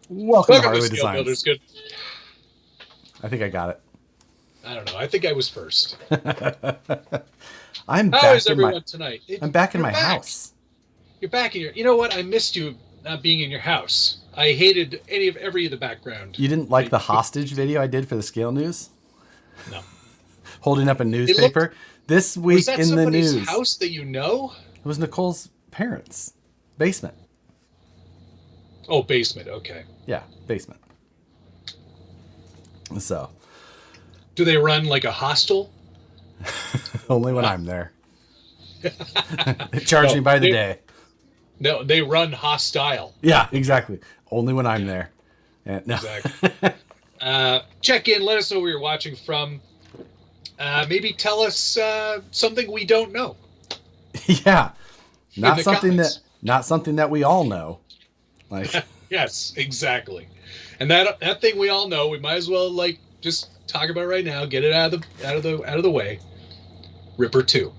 Welcome to Welcome to Hardware Skill Designs. Builders. Good. I think I got I don't know. I think I was first. it. I'm How back is in my everyone tonight? I'm back in You're my back. house. You're back in your. You know what? I missed you not being in your house. I hated every of the background. You didn't like the hostage video I did for the Scale News? No. Holding up a It looked. newspaper. This Was week that in the somebody's news. house that you know? It was Nicole's parents' basement. Oh, basement. Okay. Yeah, basement. So, Do they run like a hostel? only when I'm there. They charge me by the day. No, they run hostile. Yeah, exactly. Only when I'm there. And, no. Exactly. Check in. Let us know where you're watching from. Maybe tell us something we don't know. Yeah. Not the something comments. that we all know. Like Yes, exactly. And that thing we all know, we might as well just talk about it right now. Get it out of the way. Ripper 2.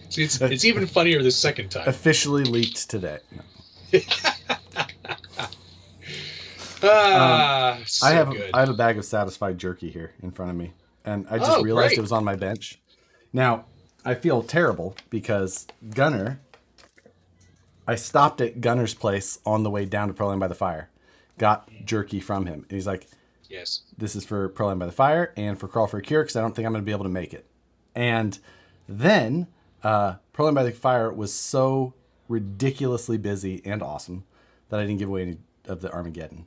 See, it's even funnier the second time. officially leaked today. So I have good. a bag of satisfied jerky here in front of me, and I just realized great. it was on my bench. Now I feel terrible because I stopped at Gunner's place on the way down to Proline by the Fire, got jerky from him, and he's like, Yes. "This is for Proline by the Fire and for Crawl for a Cure because I don't think I'm going to be able to make it." And then Proline by the Fire was so ridiculously busy and awesome that I didn't give away any of the Armageddon.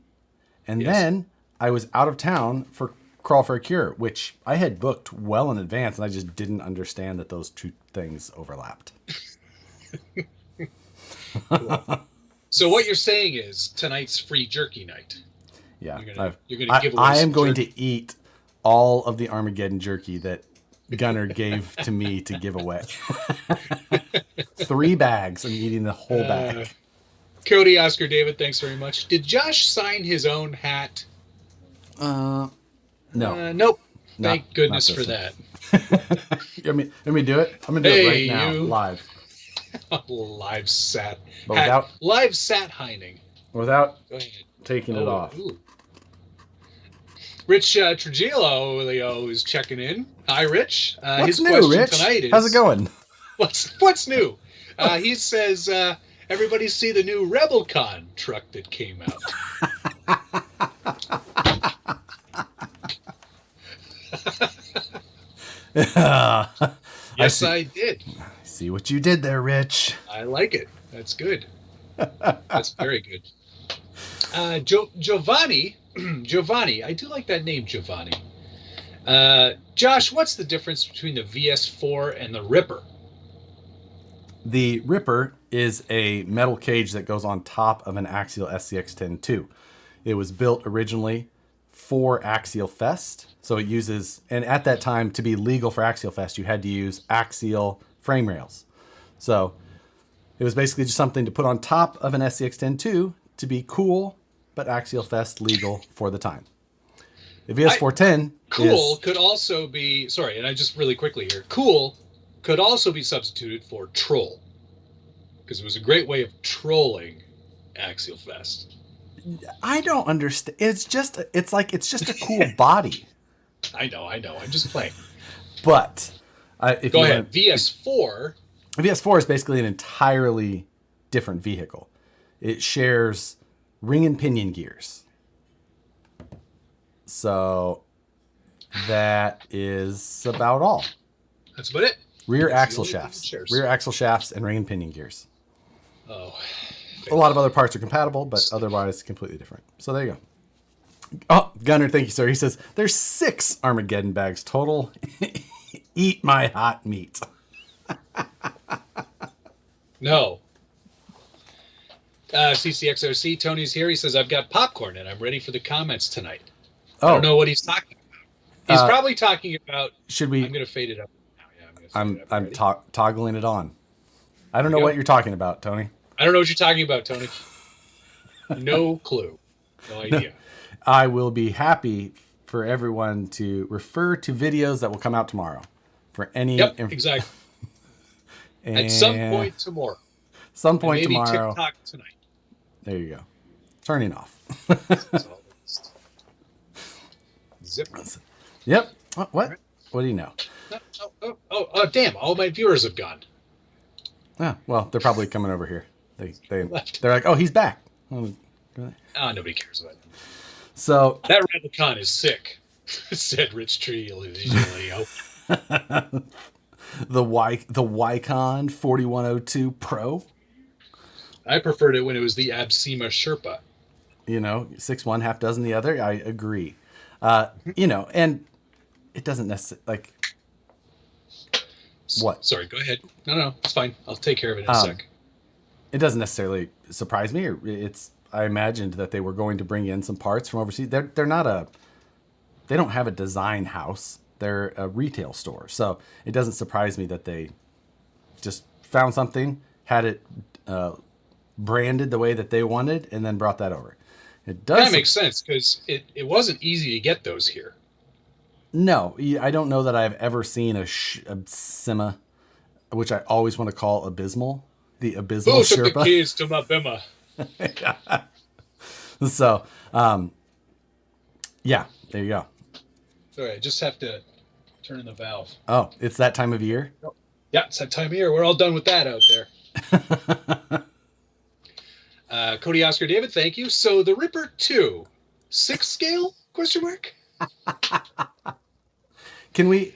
And Yes. then I was out of town for Crawl for a Cure, which I had booked well in advance, and I just didn't understand that those two things overlapped. So what you're saying is tonight's free jerky night. Yeah, You're gonna give away I am some going jerky. to eat all of the Armageddon jerky that Gunner gave to me to give away. 3 bags. I'm eating the whole bag. Cody, Oscar, David, thanks very much. Did Josh sign his own hat? No. Nope. Not- Thank goodness not for this that. Let me do it. I'm gonna do it right now, you. live, Live sat. But live sat hining. without Go ahead. taking it off. Ooh. Rich Trujillo is checking in. Hi, Rich. What's his new, question Rich? tonight is, How's it going? What's new? He says, everybody see the new RebelCon truck that came out. Yes, I did. See what you did there, Rich. I like it. That's good. That's very good. Giovanni, I do like that name, Giovanni. Josh, what's the difference between the VS4 and the Ripper? The Ripper is a metal cage that goes on top of an Axial SCX-10-2. It was built originally for Axial Fest. So it uses, and at that time, to be legal for Axial Fest, you had to use Axial frame rails. So it was basically just something to put on top of an SCX-10-2 to be cool, but Axial Fest legal for the time. The VS410 Cool could also be, sorry, and I just really quickly here, cool could also be substituted for troll, because it was a great way of trolling Axial Fest. I don't understand. It's just a cool body. I know. I'm just playing. But if Go you ahead. want, VS4. VS4 is basically an entirely different vehicle. It shares ring and pinion gears. So that is about all. That's about it. Rear That's axle the only thing it shafts. shares. Rear axle shafts and ring and pinion gears. Oh. A lot of other parts are compatible, but otherwise completely different. So there you go. Oh, Gunner, thank you, sir. He says, there's 6 Armageddon bags total. Eat my hot meat. No. CCXRC, Tony's here. He says, I've got popcorn and I'm ready for the comments tonight. I don't know what he's talking about. He's probably talking about... Should we... I'm going to fade it up now. Yeah, I'm toggling it on. I don't know what you're talking about, Tony. I don't know what you're talking about, Tony. No clue. No idea. I will be happy for everyone to refer to videos that will come out tomorrow. For any... Yep, exactly. At some point tomorrow. Some And point maybe tomorrow. TikTok tonight. There you go. Turning off. That's all it is. Zip. Yep. What? All right. What do you know? Damn! All my viewers have gone. Yeah. Well, they're probably coming over here. They're Left. like, oh, he's back. Oh, Nobody cares about him. so That Rabbicon is sick, said Rich Tree. the Wycon 4102 Pro. I preferred it when it was the Absema Sherpa. 6 one, half dozen the other. I agree. And it doesn't necessarily like what. Sorry, go ahead. No, it's fine. I'll take care of it in a sec. It doesn't necessarily surprise me. I imagined that they were going to bring in some parts from overseas. They're not they don't have a design house. They're a retail store. So it doesn't surprise me that they just found something, had it branded the way that they wanted, and then brought that over. It does. That makes sense because it wasn't easy to get those here. No, I don't know that I've ever seen a Sima, which I always want to call abysmal. The abysmal Who took Sherpa. the keys to my Bima? So, yeah, there you go. Sorry, I just have to turn in the valve. Oh, it's that time of year? Yeah, it's that time of year. We're all done with that out there. Cody Oscar David, thank you. So the Ripper 2, 6 scale? Question mark. Can we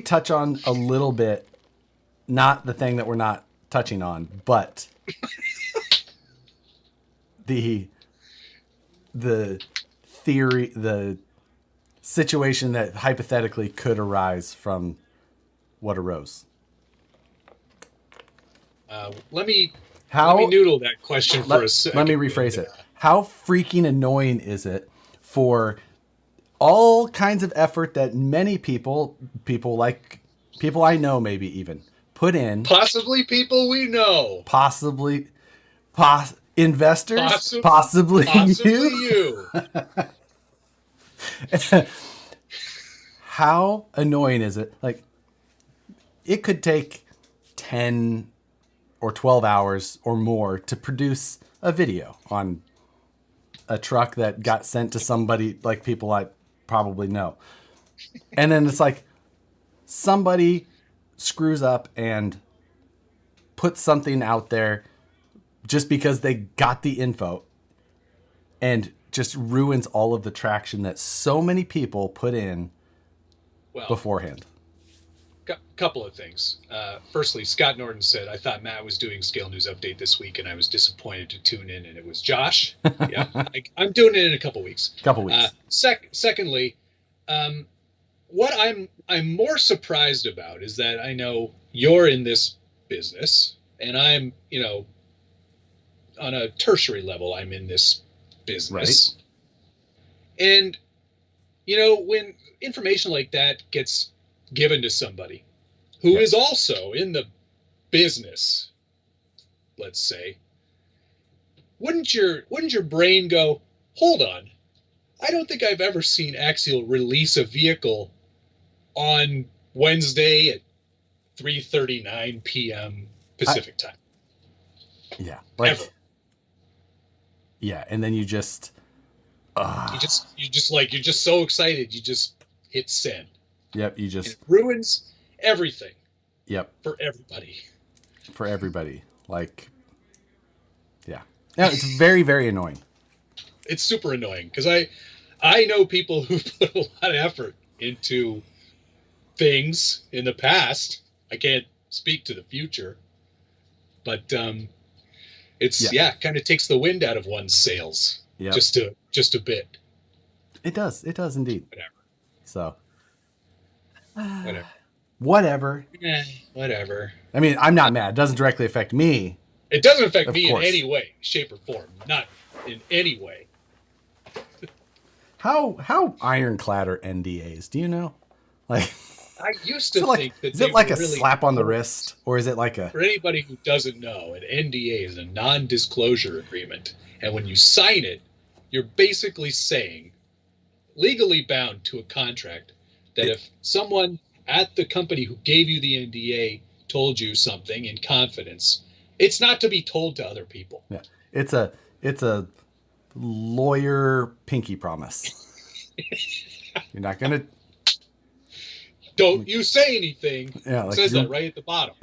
touch on a little bit, not the thing that we're not touching on, but the theory, the situation that hypothetically could arise from what arose? Let me noodle that question for a second. Let me rephrase it. How freaking annoying is it for all kinds of effort that many people I know maybe even put in, possibly people we know, investors, possibly you. How annoying is it? Like, it could take 10 or 12 hours or more to produce a video on a truck that got sent to somebody, like people I probably know. And then it's like somebody screws up and puts something out there just because they got the info and just ruins all of the traction that so many people put in beforehand. Couple of things. Firstly, Scott Norton said, I thought Matt was doing Scale News Update this week, and I was disappointed to tune in, and it was Josh. Yeah, I'm doing it in a couple weeks. Secondly, what I'm more surprised about is that I know you're in this business, and I'm, on a tertiary level, I'm in this business. Right. And, when information like that gets given to somebody who is also in the business, let's say, wouldn't your brain go, hold on, I don't think I've ever seen Axial release a vehicle on Wednesday at 3:39 p.m. Pacific time. Yeah. Ever. Yeah, and then you're just so excited, you just hit send. Yep, you just... It ruins everything. Yep. For everybody. Like, yeah. Yeah, it's very, very annoying. It's super annoying because I know people who put a lot of effort into things in the past. I can't speak to the future, but it's kind of takes the wind out of one's sails. Yep. Just a bit. It does indeed. Whatever. So whatever. Whatever. I mean, I'm not mad. It doesn't directly affect me. It doesn't affect me in any way, shape, or form. Not in any way. How ironclad are NDAs? Do you know? Like, I used to think that is it like a slap on the wrist, or is it like a? For anybody who doesn't know, an NDA is a non-disclosure agreement, and when you sign it, you're basically saying, legally bound to a contract, that if someone at the company who gave you the NDA told you something in confidence, It's not to be told to other people. Yeah. It's a lawyer pinky promise. You're not going to. Don't you say anything. Yeah, It says that right at the bottom.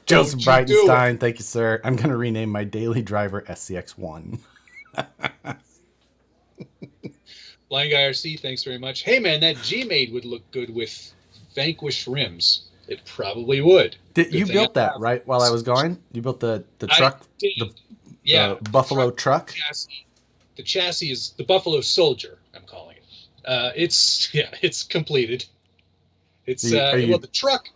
Joseph Breitenstein, thank you, sir. I'm going to rename my daily driver SCX1. Blind Guy RC, thanks very much. Hey, man, that G-Made would look good with Vanquish rims. It probably would. You built that, right, while I was gone? You built the truck? The Buffalo truck? The chassis is the Buffalo Soldier, I'm calling it. It's completed. It's the truck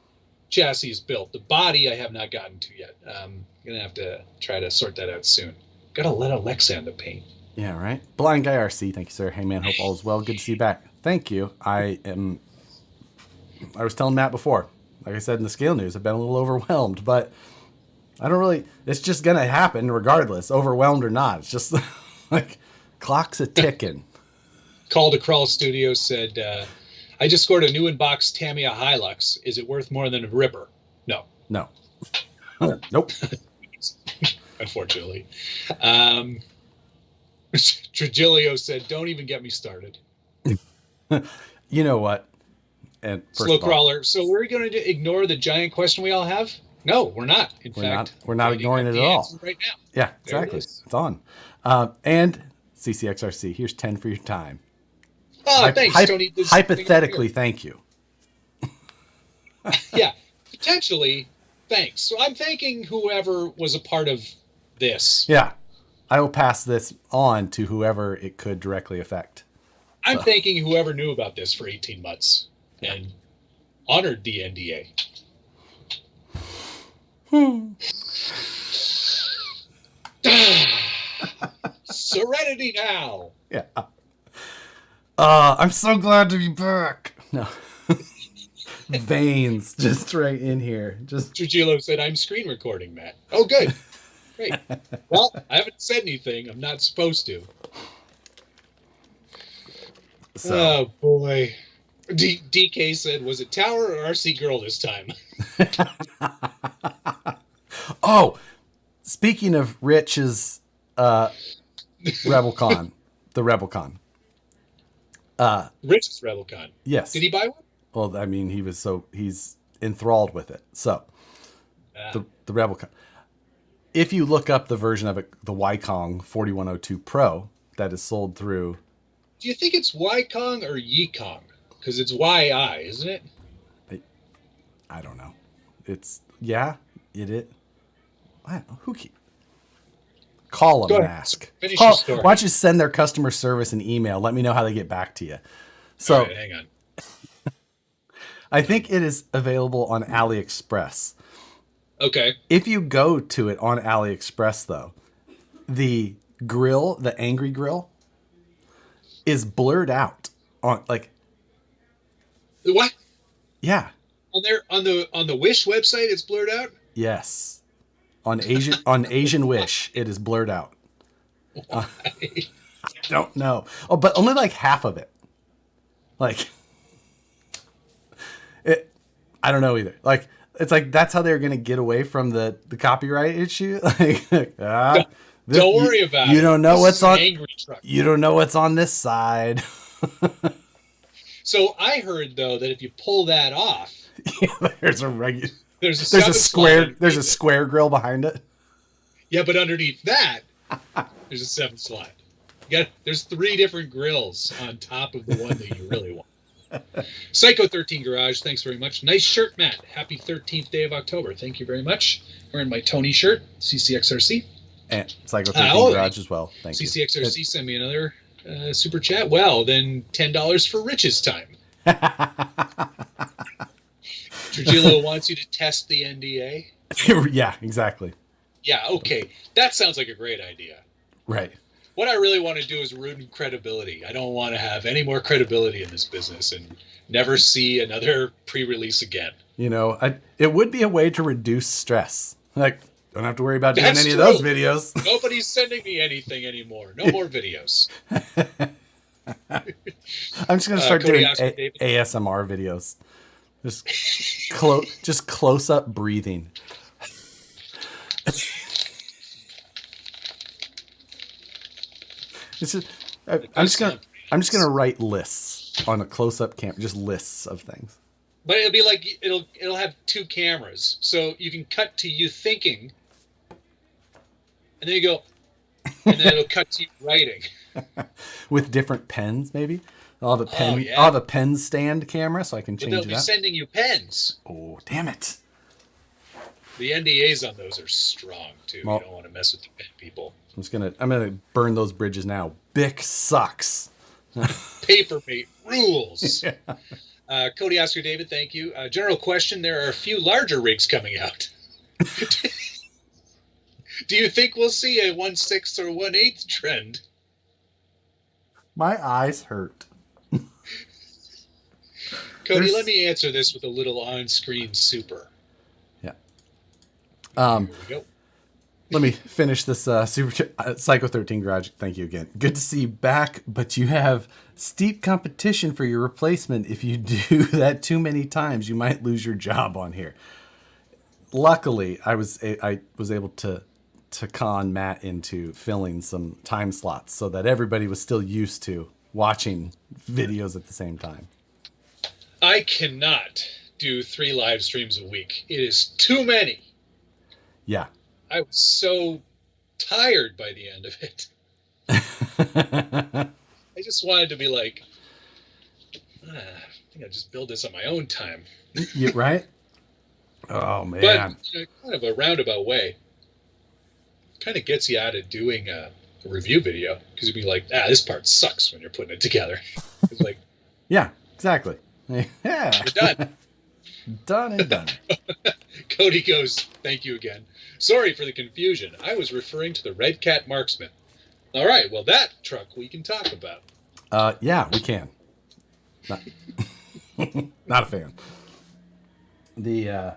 chassis is built. The body I have not gotten to yet. I'm gonna have to try to sort that out soon. Gotta let Alexa in the paint. Yeah, right. Blind Guy RC, thank you, sir. Hey man, hope all is well. Good to see you back. Thank you. I was telling Matt before, like I said in the scale news, I've been a little overwhelmed, but I don't really. It's just gonna happen regardless, overwhelmed or not. It's just like clock's a ticking. Call to Crawl Studios said, I just scored a new in-box Tamiya Hilux. Is it worth more than a Ripper? No. Nope. Unfortunately. Trigilio said, don't even get me started. You know what? And Slow Crawler. So we're going to ignore the giant question we all have? No, we're not. In fact, we're not ignoring it at all. Right now. Yeah, exactly. It's on. And CCXRC, here's 10 for your time. Oh, thanks, Tony. Hypothetically, thank you. Yeah, potentially, thanks. So I'm thanking whoever was a part of this. Yeah, I will pass this on to whoever it could directly affect. I'm thanking whoever knew about this for 18 months and honored the NDA. Serenity now. Yeah. I'm so glad to be back. No. Veins just right in here. Just Trujillo said, I'm screen recording, Matt. Oh, good. Great. Well, I haven't said anything. I'm not supposed to. Oh, boy. DK said, was it Tower or RC Girl this time? Oh, speaking of Rich's RebelCon, the RebelCon. Rich's RebelCon. Yes. Did he buy one? Well, I mean, he's enthralled with it. So, the RebelCon. If you look up the version of it, the Wykong 4102 Pro that is sold through. Do you think it's Wykong or Yikong? Because it's YI, isn't it? I don't know. It's it is. I don't know. Call them and ask. Finish your story. Why don't you send their customer service an email? Let me know how they get back to you. So, all right, hang on. I think it is available on AliExpress. Okay. If you go to it on AliExpress, though, the grill, the angry grill, is blurred out on like. What? Yeah. On the Wish website, it's blurred out. Yes. On Asian Wish, it is blurred out. I don't know. Oh, but only like half of it. Like it. I don't know either. Like it's like that's how they're gonna get away from the copyright issue. Don't worry about it. You don't know what's on. Angry truck. You don't know what's on this side. So I heard though that if you pull that off, there's a regular. There's a square grill behind it. Yeah, but underneath that, there's a 7 slot. There's 3 different grills on top of the one that you really want. Psycho 13 Garage, thanks very much. Nice shirt, Matt. Happy 13th day of October. Thank you very much. Wearing my Tony shirt, CCXRC. And Psycho 13 Garage as well. Thank you. CCXRC sent me another super chat. Well, then $10 for Rich's time. Trujillo wants you to test the NDA. Yeah, exactly. Yeah, okay. That sounds like a great idea. Right. What I really want to do is ruin credibility. I don't want to have any more credibility in this business and never see another pre-release again. You know, it would be a way to reduce stress. Like, don't have to worry about doing any of those videos. Nobody's sending me anything anymore. No more videos. I'm just going to start doing ASMR videos. Just close up breathing. It's just, I'm just gonna write lists on a close-up camera, just lists of things. But it'll be like it'll have two cameras, so you can cut to you thinking, and then you go, and then it'll cut to you writing with different pens, maybe. I'll have a pen stand camera, so I can change it up. They'll be sending you pens. Oh, damn it! The NDAs on those are strong too. Well, you don't want to mess with the pen people. I'm gonna burn those bridges now. Bic sucks. Papermate rules. Yeah. Cody Oscar David, thank you. General question: there are a few larger rigs coming out. Do you think we'll see a 1/6 or 1/8 trend? My eyes hurt. Cody, let me answer this with a little on-screen super. Yeah. Here we go. Let me finish this super Psycho 13 Garage. Thank you again. Good to see you back, but you have steep competition for your replacement. If you do that too many times, you might lose your job on here. Luckily, I was able to con Matt into filling some time slots so that everybody was still used to watching videos at the same time. I cannot do 3 live streams a week. It is too many. Yeah. I was so tired by the end of it. I just wanted to be like, I think I'll just build this on my own time. Yeah, right? Oh, man. But kind of a roundabout way. Kind of gets you out of doing a review video because you'd be like, this part sucks when you're putting it together. It's like, yeah, exactly. Yeah, you're done. Done and done. Cody goes, thank you again. Sorry for the confusion. I was referring to the Red Cat Marksman. All right, well, that truck we can talk about. Yeah, we can. Not a fan. You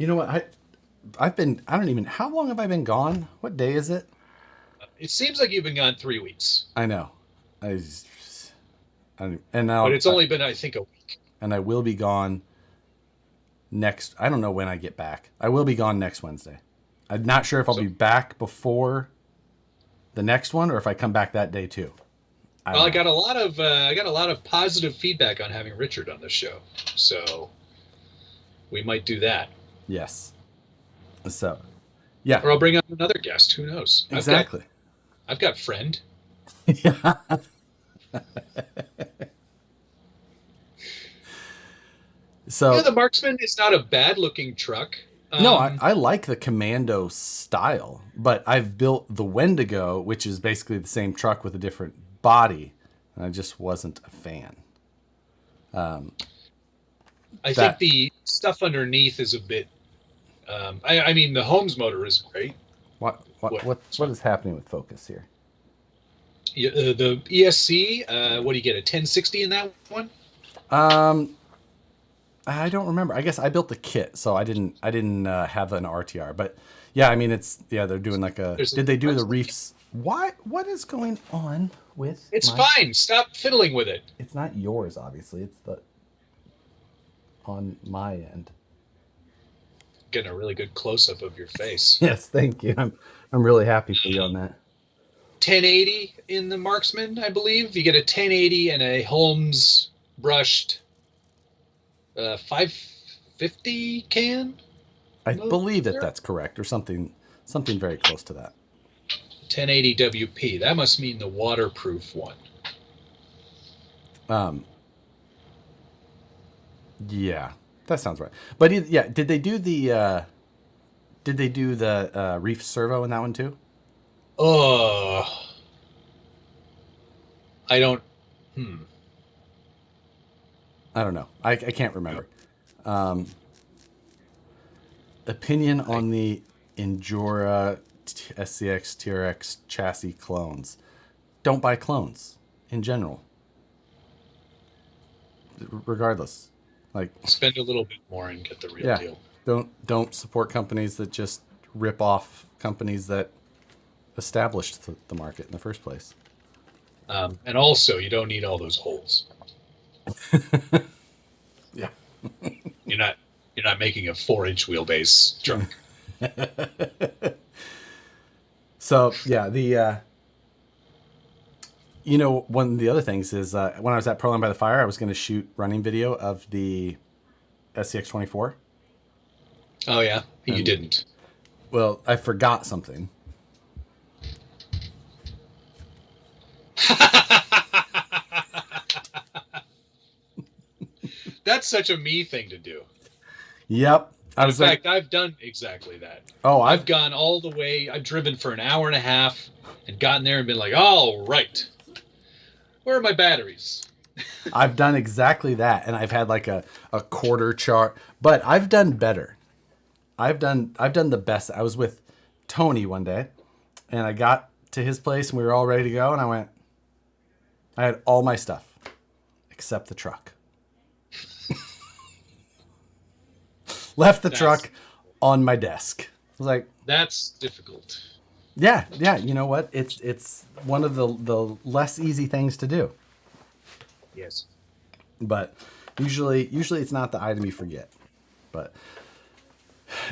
know what? How long have I been gone? What day is it? It seems like you've been gone 3 weeks. I know. But it's only been, I think, a week. And I will be gone I don't know when I get back. I will be gone next Wednesday. I'm not sure if I'll be back before the next one or if I come back that day too. I got a lot of positive feedback on having Richard on the show, so we might do that. Yes. So, yeah. Or I'll bring on another guest. Who knows? Exactly. I've got friend. Yeah. So the Marksman is not a bad-looking truck. No, I like the Commando style, but I've built the Wendigo, which is basically the same truck with a different body, and I just wasn't a fan. I think the stuff underneath is a bit. I mean, the Holmes motor is great. What is happening with focus here? The ESC. What do you get? A 1060 in that one? I don't remember. I guess I built the kit, so I didn't have an RTR. But yeah, I mean, they're doing like a. Did they do the reefs? What is going on with? It's fine. Stop fiddling with it. It's not yours, obviously. It's on my end. Getting a really good close up of your face. Yes, thank you. I'm really happy for you on that. 1080 in the Marksman, I believe. You get a 1080 and a Holmes brushed 550 can. I believe that's correct, or something very close to that. 1080 WP. That must mean the waterproof one. Yeah, that sounds right. But yeah, did they do the reef servo in that one too? I don't. I don't know. I can't remember. Opinion on the Endura SCX TRX chassis clones. Don't buy clones in general. Regardless. Like, spend a little bit more and get the real deal. Don't support companies that just rip off companies that established the market in the first place. And also, you don't need all those holes. Yeah. You're not making a 4-inch wheelbase truck. So yeah, one of the other things is when I was at Proline by the Fire, I was going to shoot running video of the SCX-24. Oh yeah, you didn't. Well, I forgot something. That's such a me thing to do. Yep. In fact, I've done exactly that. Oh, I've gone all the way. I've driven for an hour and a half and gotten there and been like, all right, where are my batteries? I've done exactly that. And I've had like a quarter chart, but I've done better. I've done the best. I was with Tony one day and I got to his place and we were all ready to go. And I had all my stuff except the truck. Left the truck on my desk. I was like, that's difficult. Yeah. You know what? It's one of the less easy things to do. Yes. But usually it's not the item you forget. But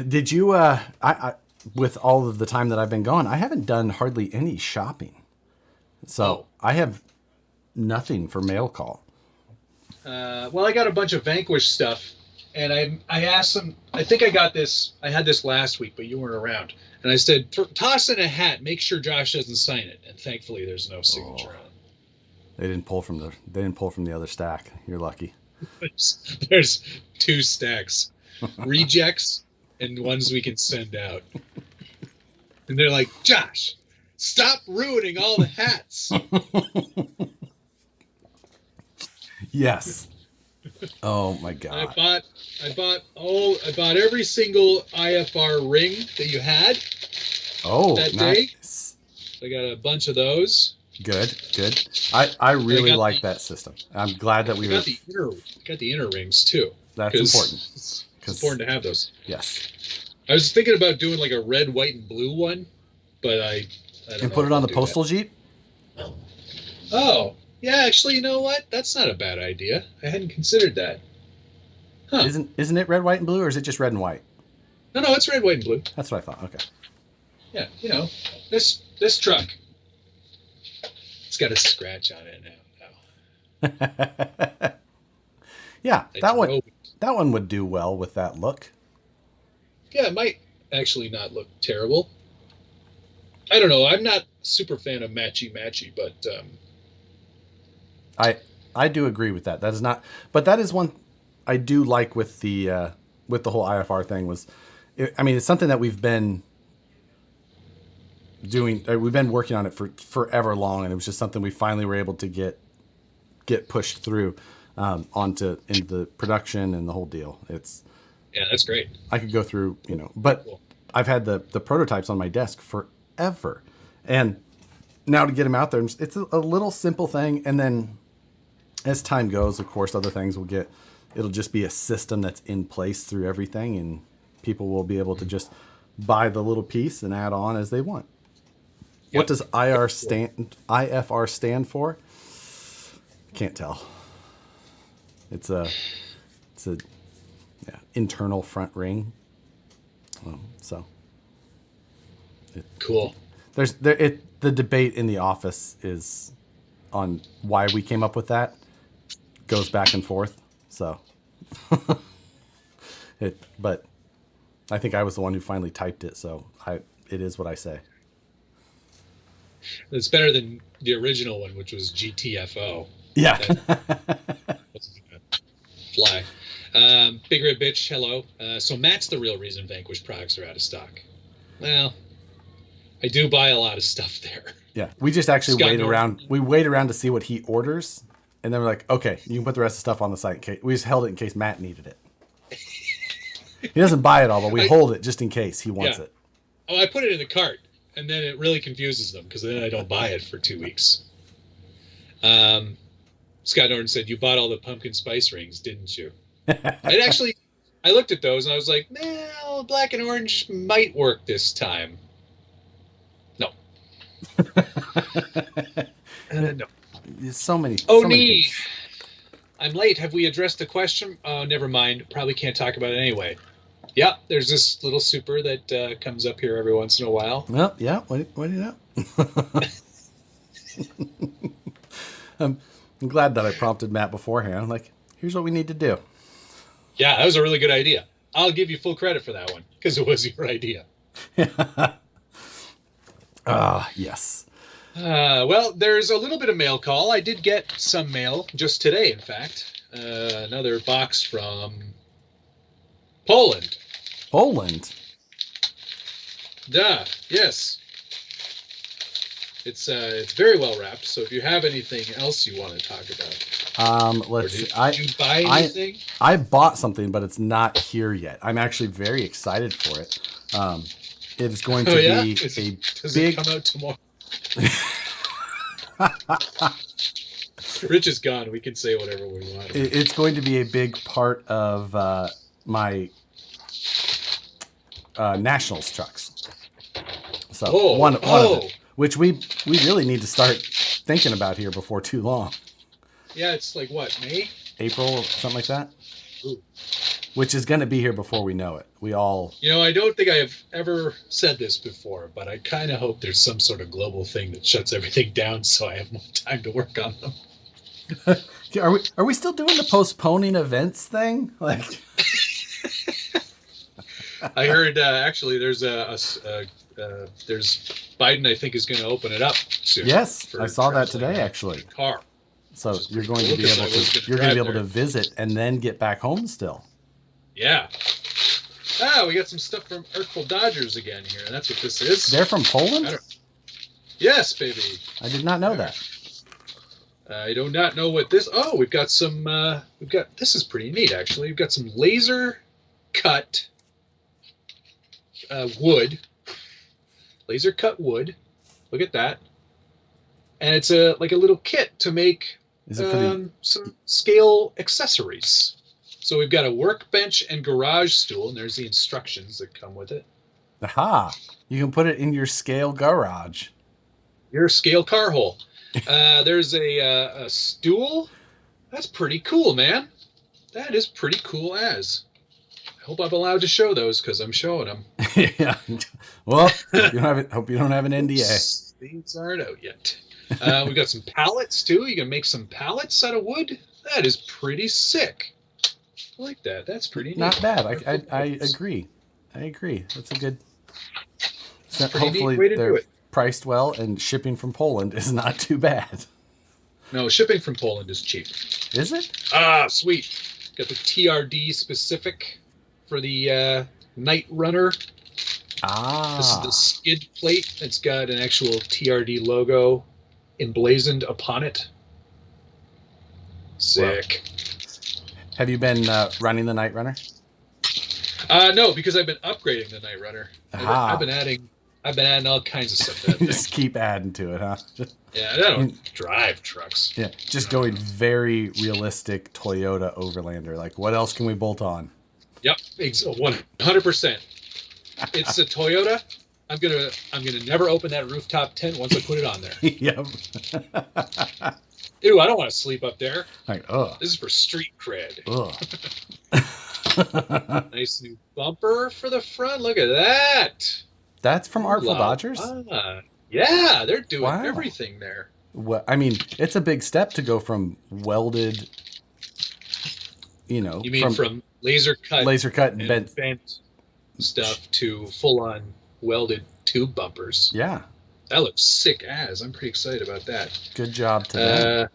did you? I with all of the time that I've been gone, I haven't done hardly any shopping. So I have nothing for mail call. Well, I got a bunch of Vanquish stuff. And I asked them, I think I got this, I had this last week, but you weren't around. And I said, toss in a hat, make sure Josh doesn't sign it. And thankfully there's no signature on it. They didn't pull from the other stack. You're lucky. There's 2 stacks. Rejects and ones we can send out. And they're like, Josh, stop ruining all the hats. Yes. Oh my God! I bought every single IFR ring that you had. Oh, that nice. Day. I got a bunch of those. Good. I really like that system. I'm glad that we got the inner rings too. That's important. It's important to have those. Yes. I was thinking about doing like a red, white, and blue one, but I don't know put it on the postal Jeep. Oh. Yeah, actually, you know what? That's not a bad idea. I hadn't considered that. Huh. Isn't it red, white, and blue, or is it just red and white? No, it's red, white, and blue. That's what I thought. Okay. Yeah, this truck, it's got a scratch on it now. Yeah, that one would do well with that look. Yeah, it might actually not look terrible. I don't know. I'm not super fan of matchy, but I do agree with that. That is not, but that is one I do like with the whole IFR thing it's something that we've been doing. We've been working on it for forever long, and it was just something we finally were able to get pushed through into the production and the whole deal. Yeah, that's great. I could go through, but cool. I've had the prototypes on my desk forever, and now to get them out there, it's a little simple thing, and then as time goes, of course, other things it'll just be a system that's in place through everything, and people will be able to just buy the little piece and add on as they want. Yep. What does IFR stand for? Can't tell. It's a internal front ring. Cool. The debate in the office is on why we came up with that. Goes back and forth. So, but I think I was the one who finally typed it. So it is what I say. It's better than the original one, which was GTFO. Yeah. Fly. Big Red Bitch, hello. So Matt's the real reason Vanquish products are out of stock. Well, I do buy a lot of stuff there. Yeah, we just actually wait around. We wait around to see what he orders, and then we're like, okay, you can put the rest of the stuff on the site. In case, we just held it in case Matt needed it. He doesn't buy it all, but we hold it just in case he wants it. Oh, I put it in the cart, and then it really confuses them because then I don't buy it for 2 weeks. Scott Norton said, you bought all the pumpkin spice rings, didn't you? I looked at those, and I was like, well, black and orange might work this time. No. No. There's so many. I'm late. Have we addressed the question? Oh, never mind. Probably can't talk about it anyway. Yeah, there's this little super that comes up here every once in a while. Well, yeah. What do you know? I'm glad that I prompted Matt beforehand. Like, here's what we need to do. Yeah, that was a really good idea. I'll give you full credit for that one because it was your idea. Yes. Well, there's a little bit of mail call. I did get some mail just today, in fact. Another box from Poland. Poland? Duh, yes. It's very well wrapped, so if you have anything else you want to talk about. Let's see. Did you buy anything? I bought something, but it's not here yet. I'm actually very excited for it. It is going to be Does big... it come out tomorrow? Rich is gone. We can say whatever we want. It's going to be a big part of my Nationals trucks. So one of them, which we really need to start thinking about here before too long. Yeah, it's like what, May? April, something like that. Ooh. Which is going to be here before we know it. We all... I don't think I've ever said this before, but I kind of hope there's some sort of global thing that shuts everything down so I have more time to work on them. Are we still doing the postponing events thing? Like, I heard actually there's there's Biden, I think, is going to open it up soon. Yes, I saw that today actually. Car. So you're going to be able to visit and then get back home still. Yeah. We got some stuff from Urkel Dodgers again here. That's what this is. They're from Poland? Yes, baby. I did not know that. I do not know what this... Oh, we've got some... This is pretty neat, actually. We've got some laser cut wood. Laser cut wood. Look at that. And it's like a little kit to make some scale accessories. So we've got a workbench and garage stool, and there's the instructions that come with it. Aha! You can put it in your scale garage. Your scale car hole. There's a stool. That's pretty cool, man. That is pretty cool as. I hope I'm allowed to show those because I'm showing them. Yeah. Well, hope you don't have an NDA. These aren't out yet. We've got some pallets, too. You can make some pallets out of wood. That is pretty sick. I like that. That's pretty neat. Not bad. I agree. I agree. That's a good... So hopefully way to they're do it. Priced well, and shipping from Poland is not too bad. No, shipping from Poland is cheap. Is it? Ah, sweet. Got the TRD specific for the Night Runner. Ah. This is the skid plate. It's got an actual TRD logo emblazoned upon it. Sick. Well, have you been running the Night Runner? No, because I've been upgrading the Night Runner. I've been adding all kinds of stuff to that thing. Just keep adding to it, huh? Yeah, I don't drive trucks. Yeah, just going very realistic Toyota Overlander. Like, what else can we bolt on? Yep, 100%. It's a Toyota. I'm gonna never open that rooftop tent once I put it on there. Yep. Ew, I don't want to sleep up there. Like, ugh. This is for street cred. Ugh. Nice new bumper for the front. Look at that. That's from Artful Dodgers? Yeah, they're doing everything there. Well, I mean, it's a big step to go from welded, You mean from laser cut and bent stuff to full-on welded tube bumpers. Yeah. That looks sick as. I'm pretty excited about that. Good job to them.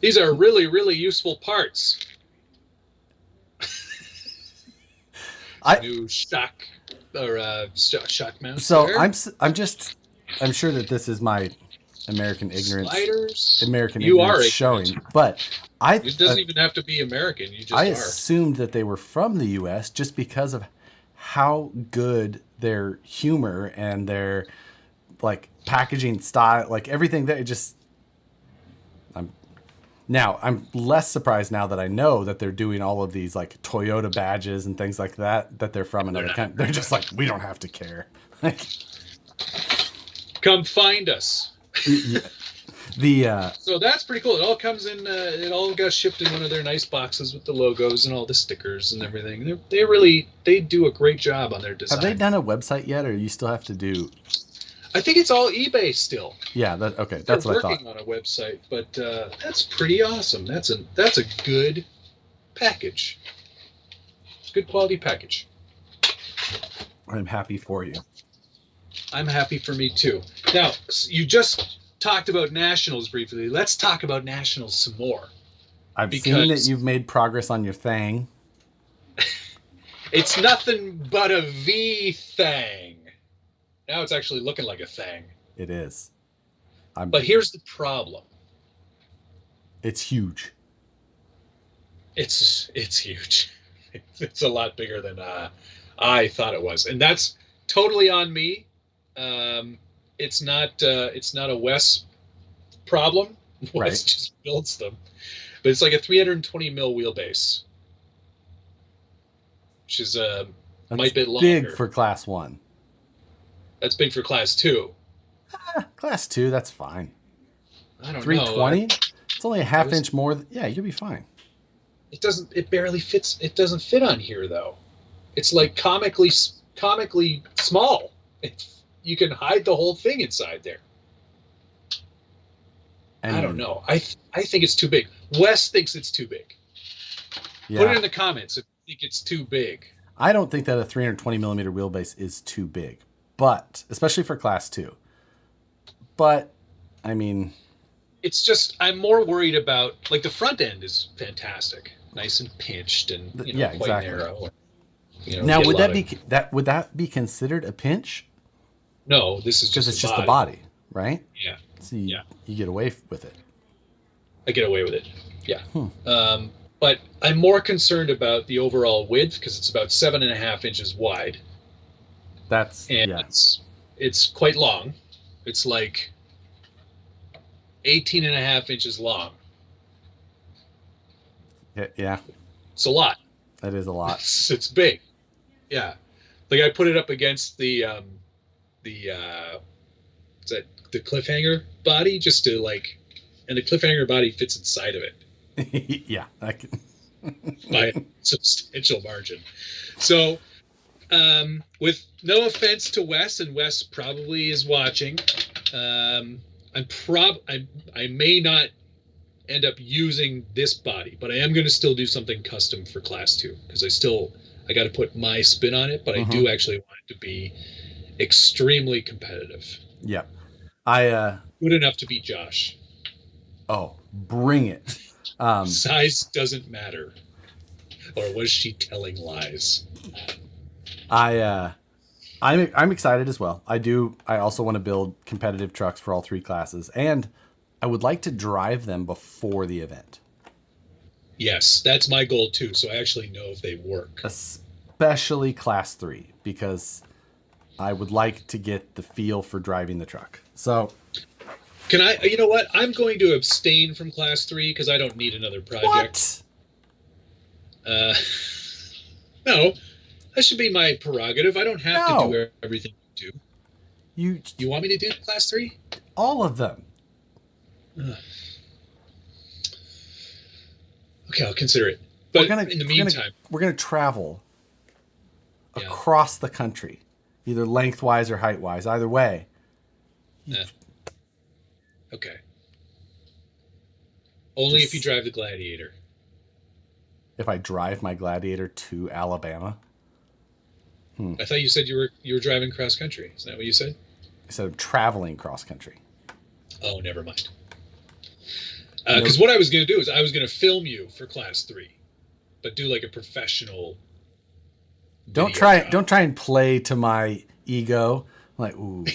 These are really, really useful parts. New Shockmen. So there. I'm sure that this is my American ignorance. Sliders. American you ignorance are showing, but it doesn't even have to be American. You just I assumed that they were from the U.S. just because of how good their humor and their like packaging style, like everything that it just. I'm less surprised now that I know that they're doing all of these like Toyota badges and things like that they're from another country. They're just like, we don't have to care. Come find us. Yeah. So that's pretty cool. It all comes in. It all got shipped in one of their nice boxes with the logos and all the stickers and everything. They do a great job on their design. Have they done a website yet, or you still have to do? I think it's all eBay still. Yeah. Okay. That's what I thought. They're working on a website, but that's pretty awesome. That's a good package. It's a good quality package. I'm happy for you. I'm happy for me too. Now, you just talked about Nationals briefly. Let's talk about Nationals some more. I've seen that you've made progress on your thing. It's nothing but a V thing. Now it's actually looking like a thing. It is. But here's the problem. It's huge. It's huge. It's a lot bigger than I thought it was, and that's totally on me. It's not a Wes problem. Wes just builds them, but it's like a 320 mil wheelbase, which is might be longer. Big for Class 1. That's big for Class 2. Class 2, that's fine. I don't 320? Know. It's only a half inch more. Yeah, you'll be fine. It barely fits. It doesn't fit on here though. It's like comically small. You can hide the whole thing inside there. I don't know. I think it's too big. Wes thinks it's too big. Yeah. Put it in the comments if you think it's too big. I don't think that a 320 millimeter wheelbase is too big, but especially for Class 2. But I mean, it's just I'm more worried about like the front end is fantastic, nice and pinched and quite exactly. narrow. Now would that be considered a pinch? No, this is just the body, right? Yeah. So you get away with it. I get away with it. Yeah. But I'm more concerned about the overall width because it's about 7.5 inches wide. It's quite long. It's like 18.5 inches long. Yeah. It's a lot. That is a lot. It's big. Yeah. Like I put it up against the cliffhanger body just to and the cliffhanger body fits inside of it. Yeah. I can. By a substantial margin. So, with no offense to Wes, and Wes probably is watching, I may not end up using this body, but I am going to still do something custom for Class 2 because I got to put my spin on it, but I do actually want it to be extremely competitive. Yeah. Good enough to beat Josh. Oh, bring it. Size doesn't matter. Or was she telling lies? I'm excited as well. I also want to build competitive trucks for all 3 classes, and I would like to drive them before the event. Yes, that's my goal too. So I actually know if they work. Especially Class 3, because I would like to get the feel for driving the truck. So can I, you know what? I'm going to abstain from Class 3 because I don't need another project. What? No, that should be my prerogative. I don't have to do everything you do. You want me to do Class 3? All of them. Okay, I'll consider it. But in the meantime, we're going to travel across the country, either lengthwise or height-wise. Either way. Okay. Only if you drive the Gladiator. If I drive my Gladiator to Alabama? I thought you said you were driving cross country. Is that what you said? I said I'm traveling cross country. Oh, never mind. Because what I was going to do is I was going to film you for Class 3, but do like a professional. Don't try and play to my ego. I'm like, ooh.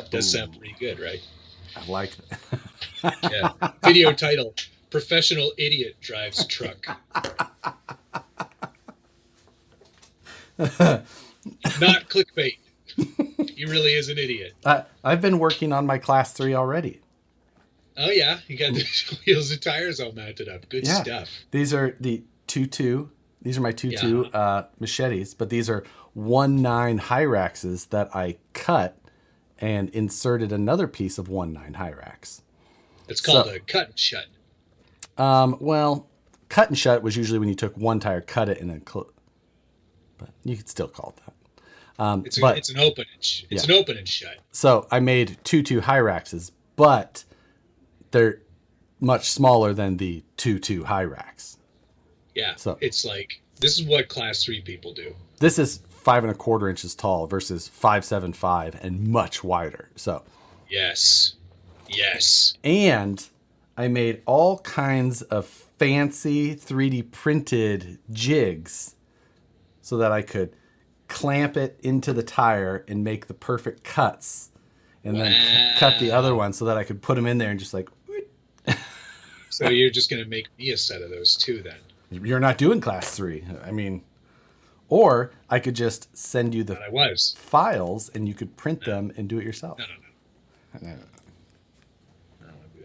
Does sound pretty good, right? I like that. Yeah. Video title: Professional Idiot Drives Truck. Not clickbait. He really is an idiot. I've been working on my Class 3 already. Oh yeah, you got the wheels and tires all mounted up. Good stuff. These are the 2.2. These are my 2.2 machetes, but these are 1.9 Hyraxes that I cut and inserted another piece of 1/9 Hyrax. It's called a cut and shut. Well, cut and shut was usually when you took one tire, cut it, and then but you could still call it that. It's an open it's an open and shut. So I made 2/2 Hyraxes, but they're much smaller than the 2/2 Hyrax. Yeah. So it's like, this is what class 3 people do. This is 5 1/4 inches tall versus 5.75 and much wider. So yes. And I made all kinds of fancy 3D printed jigs so that I could clamp it into the tire and make the perfect cuts, and then cut the other one so that I could put them in there and just like. So you're just going to make me a set of those too, then? You're not doing class 3. I mean, or I could just send you the files and you could print them and do it yourself. No. I don't want to do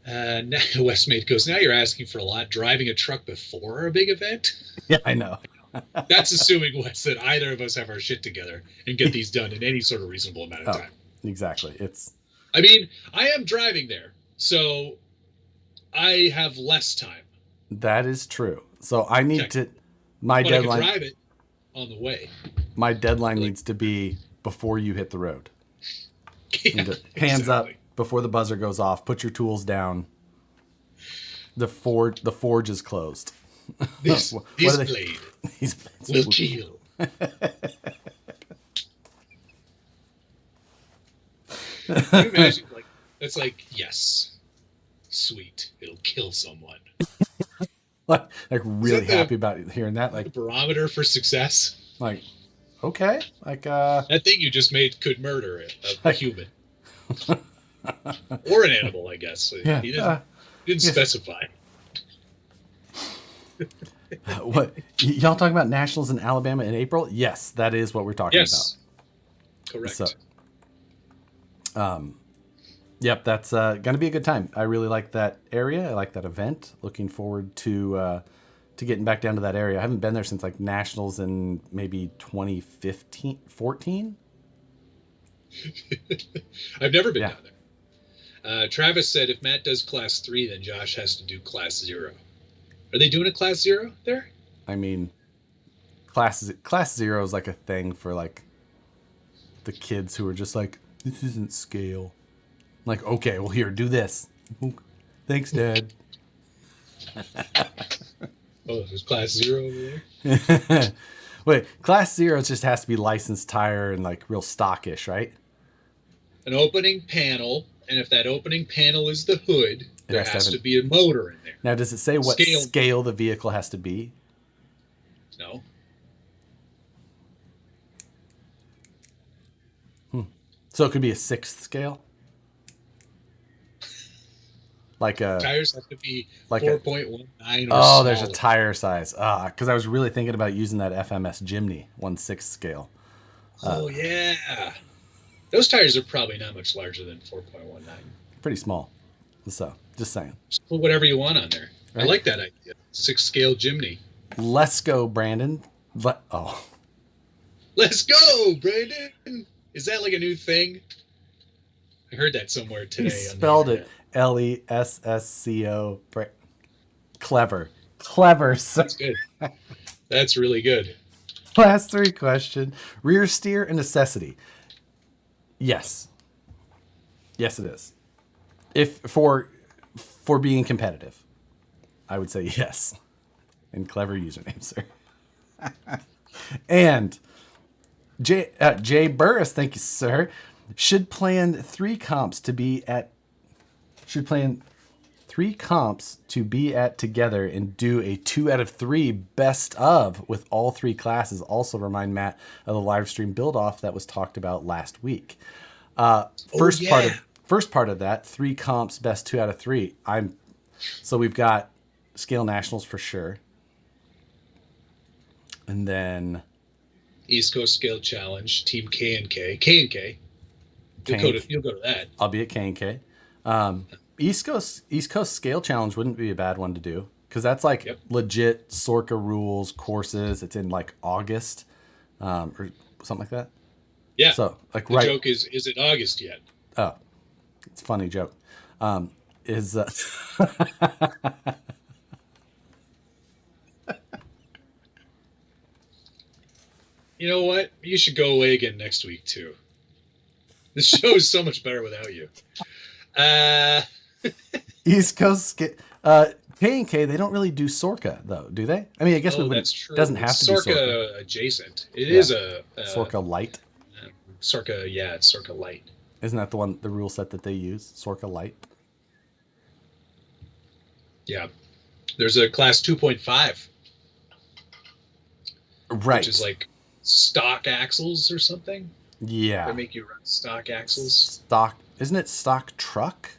that. Now Westmate goes, now you're asking for a lot. Driving a truck before a big event? Yeah, I know. That's assuming, Wes, that either of us have our shit together and get these done in any sort of reasonable amount of time. Exactly. I mean, I am driving there, so I have less time. That is true. So I need my but deadline. I can drive it on the way. My deadline needs to be before you hit the road. Yeah, hands up before the buzzer goes off. Put your tools down. The forge is closed. This blade will kill. Can you imagine, it's like, yes, sweet, it'll kill someone. like really happy about hearing that. Like, the barometer for success. Like, okay, like that thing you just made could murder a human or an animal, I guess. Yeah, he didn't specify. What y'all talking about? Nationals in Alabama in April? Yes, that is what we're talking about. Correct. So, yep, that's gonna be a good time. I really like that area. I like that event. Looking forward to getting back down to that area. I haven't been there since like Nationals in maybe 2015, 14. I've never been down there. Travis said if Matt does class 3, then Josh has to do class 0. Are they doing a class 0 there? I mean, class 0 is like a thing for like the kids who are just like, this isn't scale. I'm like, okay, well here, do this. Thanks, Dad. Oh, there's class 0 over there? Wait, class 0 just has to be licensed tire and like real stockish, right? An opening panel, and if that opening panel is the hood, there has to be a motor in there. Now, does it say what scale the vehicle has to be? No. So it could be a 6th scale? Tires have to be like 4.19 or Oh, there's a tire size. Because I was really thinking about using that FMS Jimny 1/6 scale. Oh, yeah. Those tires are probably not much larger than 4.19. Pretty small. So, just saying. Just put whatever you want on there. Right? I like that idea. 6 scale Jimny. Let's go, Brandon. Let's go, Brandon. Is that like a new thing? I heard that somewhere today. He spelled it Lessco. Clever, sir. That's good. That's really good. Class 3 question: rear steer a necessity? Yes, it is. If for being competitive, I would say yes. And clever username, sir. And Jay Burris, thank you, sir. Should plan 3 comps to be at together and do a 2 out of 3 best of with all 3 classes. Also remind Matt of the live stream build off that was talked about last week. First part of that 3 comps best 2 out of 3. So we've got Scale Nationals for sure. And then East Coast Scale Challenge, Team K&K. You'll go to that. I'll be at K&K. East Coast Scale Challenge wouldn't be a bad one to do because that's like legit Sorka rules courses. It's in like August or something like that. Yeah. So like The joke is it August yet? Oh, it's a funny joke. Is You know what? You should go away again next week too. This show is so much better without you. East Coast K&K, they don't really do Sorka though, do they? I mean, I guess that's true. Doesn't have to be Sorka adjacent. It is a Sorka Light. Sorka, yeah, it's Sorka Light. Isn't that the rule set that they use? Sorka Light. Yeah, there's a class 2.5, right? Which is like stock axles or something. Yeah, they make you run stock axles. Stock, isn't it stock truck?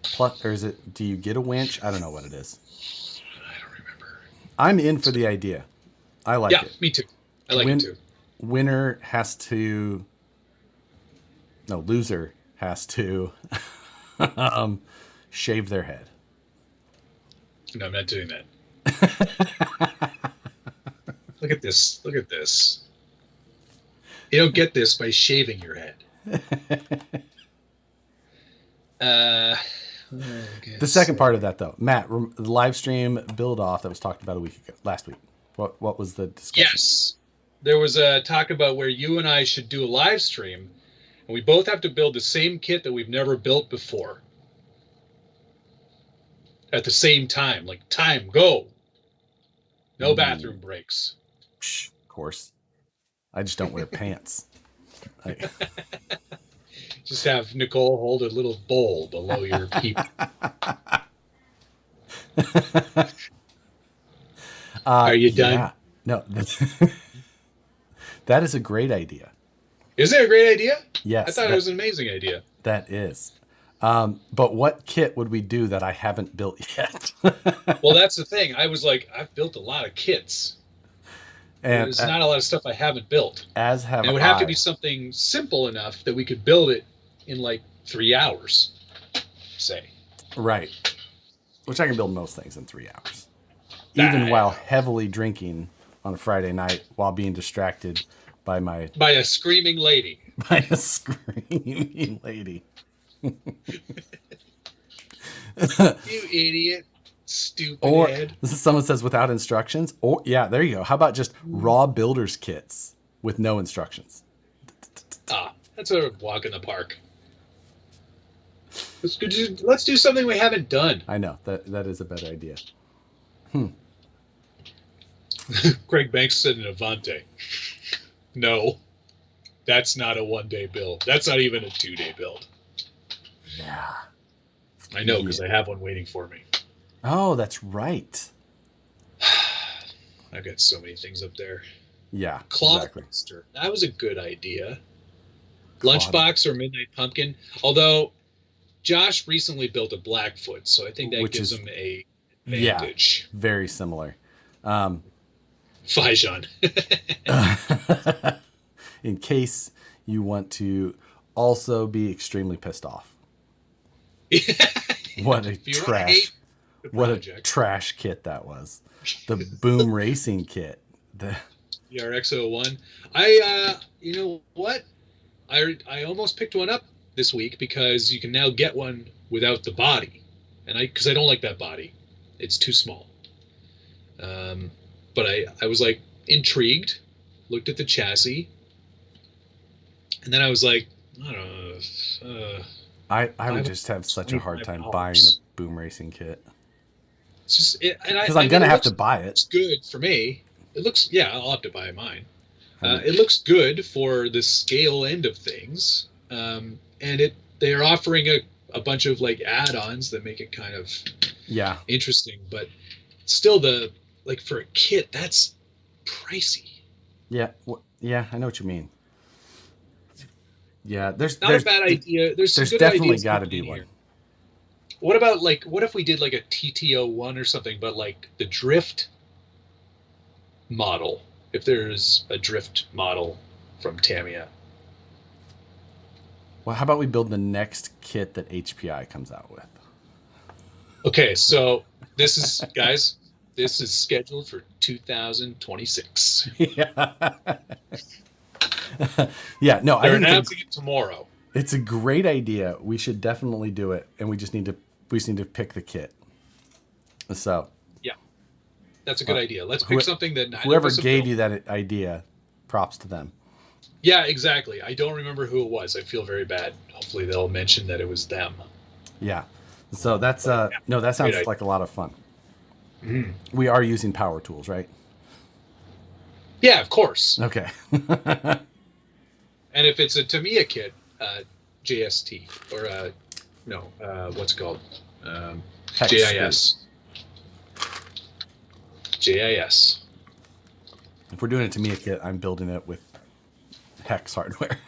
Plus, or is it? Do you get a winch? I don't know what it is. I don't remember. I'm in for the idea. I like it. Yeah, me too. I like it too. Winner has to. No, loser has to shave their head. No, I'm not doing that. Look at this. Look at this. You don't get this by shaving your head. The second part of that, though, Matt, the live stream build off that was talked about last week. What was the discussion? Yes, there was a talk about where you and I should do a live stream, and we both have to build the same kit that we've never built before at the same time. Like, time, go. No bathroom breaks. Of course. I just don't wear pants. Just have Nicole hold a little bowl below your peep. Are you done? Yeah. No. That is a great idea. Is it a great idea? Yes. I thought it was an amazing idea. That is. But what kit would we do that I haven't built yet? Well, that's the thing. I was like, I've built a lot of kits. And there's not a lot of stuff I haven't built. As have I. It would have to be something simple enough that we could build it in like 3 hours, say. Right. Which I can build most things in 3 hours. Even while heavily drinking on a Friday night while being distracted by a screaming lady. By a screaming lady. You idiot. Stupid or head. Someone says without instructions. Or yeah, there you go. How about just raw builder's kits with no instructions? That's a walk in the park. Let's do something we haven't done. I know that is a better idea. Craig Banks said an Avante. No, that's not a 1-day build. That's not even a 2-day build. Yeah, I know because I have one waiting for me. Oh, that's right. I've got so many things up there. Yeah, Clockmaster. Exactly. That was a good idea. Lunchbox or Midnight Pumpkin. Although Josh recently built a Blackfoot, so I think that gives him a advantage. Yeah, very similar. Fajon. In case you want to also be extremely pissed off. What a trash. What a trash kit that was. The Boom Racing kit. The RX-01. You know what? I almost picked one up this week because you can now get one without the body. And because I don't like that body. It's too small. But I was like intrigued, looked at the chassis, and then I was like, I don't know. I would just have such a hard time buying a Boom Racing kit. It's just because I'm gonna have to buy it. It's good for me. It looks I'll have to buy mine. It looks good for the scale end of things, and they're offering a bunch of like add-ons that make it kind of interesting. But still, for a kit, that's pricey. Yeah, I know what you mean. Yeah, there's not a bad idea. There's definitely got to be one. What about what if we did like a TT01 or something, but like the drift model? If there's a drift model from Tamiya. Well, how about we build the next kit that HPI comes out with? Okay, so this is guys. This is scheduled for 2026. Yeah. Yeah, no, They're announcing it tomorrow. It's a great idea. We should definitely do it, and we just need to pick the kit. So, yeah, that's a good idea. Let's pick something that whoever gave you that idea, props to them. Yeah, exactly. I don't remember who it was. I feel very bad. Hopefully, they'll mention that it was them. Yeah. So that's no, that sounds like a lot of fun. Mm. We are using power tools, right? Yeah, of course. Okay. And if it's a Tamiya kit, JST or what's it called? JIS. JIS. If we're doing a Tamiya kit, I'm building it with Hex hardware.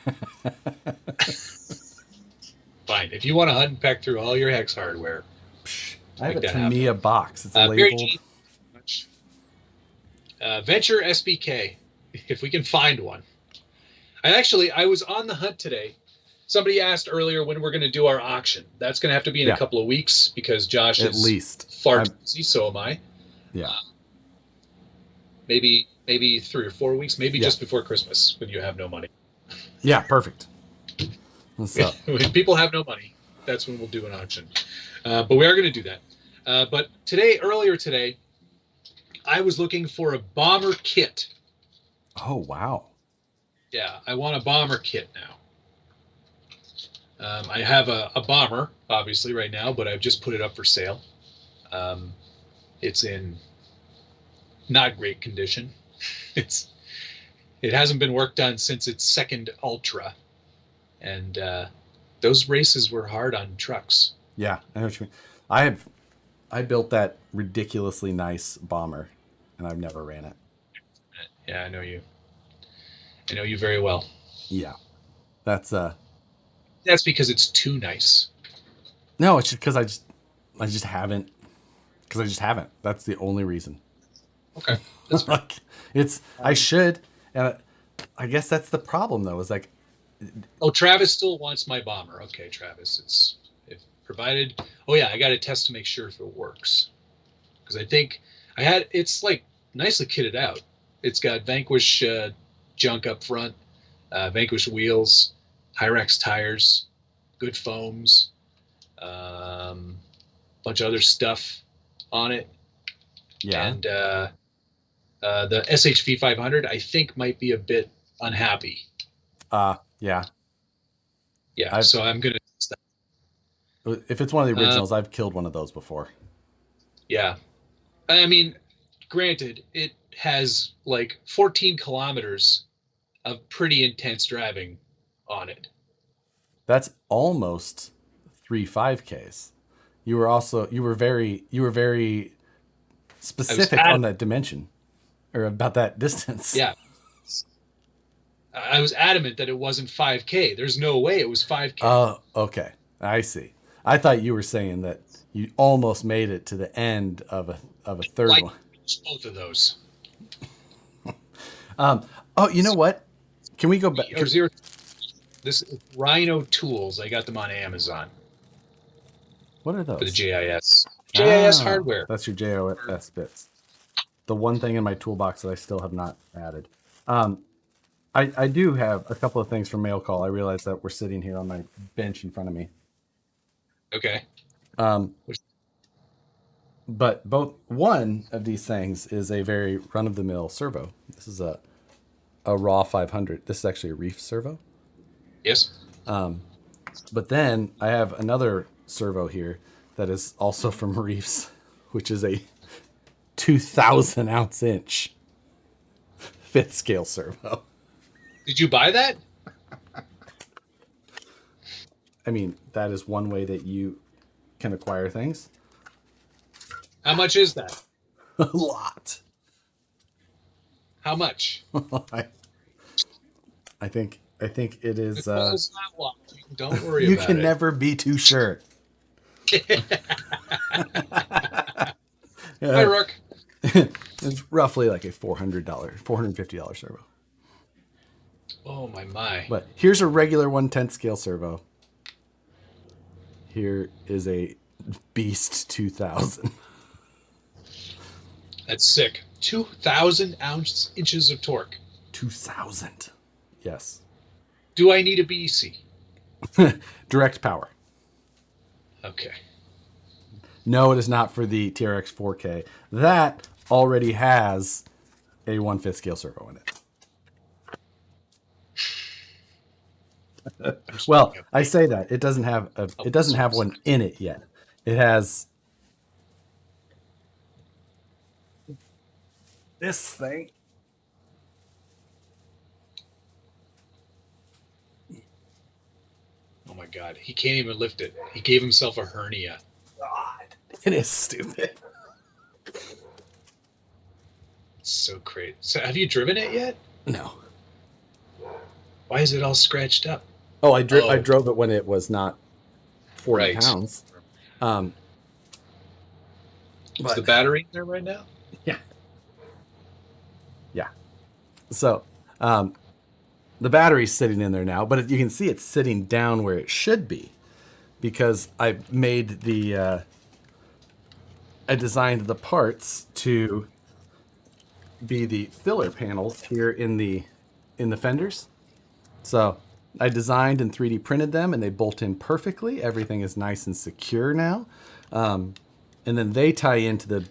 Fine. If you want to hunt and peck through all your Hex hardware, I have a Tamiya box. It's labeled. Venture SBK, if we can find one. I was on the hunt today. Somebody asked earlier when we're going to do our auction. That's going to have to be in a couple of weeks because Josh is far too busy. So am I. Yeah. Maybe 3 or 4 weeks. Maybe just before Christmas when you have no money. Yeah, perfect. So. When people have no money, that's when we'll do an auction. But we are going to do that. But earlier today, I was looking for a bomber kit. Oh, wow. Yeah, I want a bomber kit now. I have a bomber, obviously, right now, but I've just put it up for sale. It's in not great condition. It hasn't been worked on since its second Ultra. And those races were hard on trucks. Yeah, I know what you mean. I built that ridiculously nice bomber, and I've never ran it. Yeah, I know you. I know you very well. Yeah, that's because it's too nice. No, it's just because I just haven't. Because I just haven't. That's the only reason. Okay, that's like I should, and I guess that's the problem though. Is like, oh, Travis still wants my bomber. Okay, Travis, if provided. Oh yeah, I got to test to make sure if it works. Because I think it's like nicely kitted out. It's got Vanquish junk up front, Vanquish wheels, Hyrax tires, good foams, bunch of other stuff on it. Yeah. And the SHV 500, I think, might be a bit unhappy. Yeah. Yeah, so I'm going to test that. If it's one of the originals, I've killed one of those before. Yeah. I mean, granted, it has like 14 kilometers of pretty intense driving on it. That's almost 3 5Ks. You were very specific on that dimension or about that distance. Yeah. I was adamant that it wasn't 5K. There's no way it was 5K. Oh, okay. I see. I thought you were saying that you almost made it to the end of a third one. Both of those. Oh, you know what? Can we go back? This Rhino tools. I got them on Amazon. What are those? For the JIS. JIS hardware. That's your JIS bits. The one thing in my toolbox that I still have not added. I do have a couple of things from Mail Call. I realize that we're sitting here on my bench in front of me. Okay. But one of these things is a very run-of-the-mill servo. This is a raw 500. This is actually a Reef servo. Yes. But then I have another servo here that is also from Reefs, which is a 2,000 ounce inch 5th scale servo. Did you buy that? I mean, that is one way that you can acquire things. How much is that? A lot. How much? I think it is. It's not a lot. Don't worry you about it. You can never be too sure. Hi, Rook. It's roughly like a $450 servo. Oh my! But here's a regular 1/10 scale servo. Here is a Beast 2000. That's sick. 2,000 inches of torque. 2,000. Yes. Do I need a BEC? Direct power. Okay. No, it is not for the TRX 4K. That already has a 1/5 scale servo in it. Well, I say that it doesn't have one in it yet. It has this thing. Oh my God, he can't even lift it. He gave himself a hernia. God, it is stupid. It's so crazy. So, have you driven it yet? No. Why is it all scratched up? Oh, I drove it when it was not 40 pounds. Is the battery in there right now? Yeah. Yeah. So, the battery's sitting in there now, but you can see it's sitting down where it should be because I made I designed the parts to be the filler panels here in the fenders. So I designed and 3D printed them, and they bolt in perfectly. Everything is nice and secure now. And then they tie into the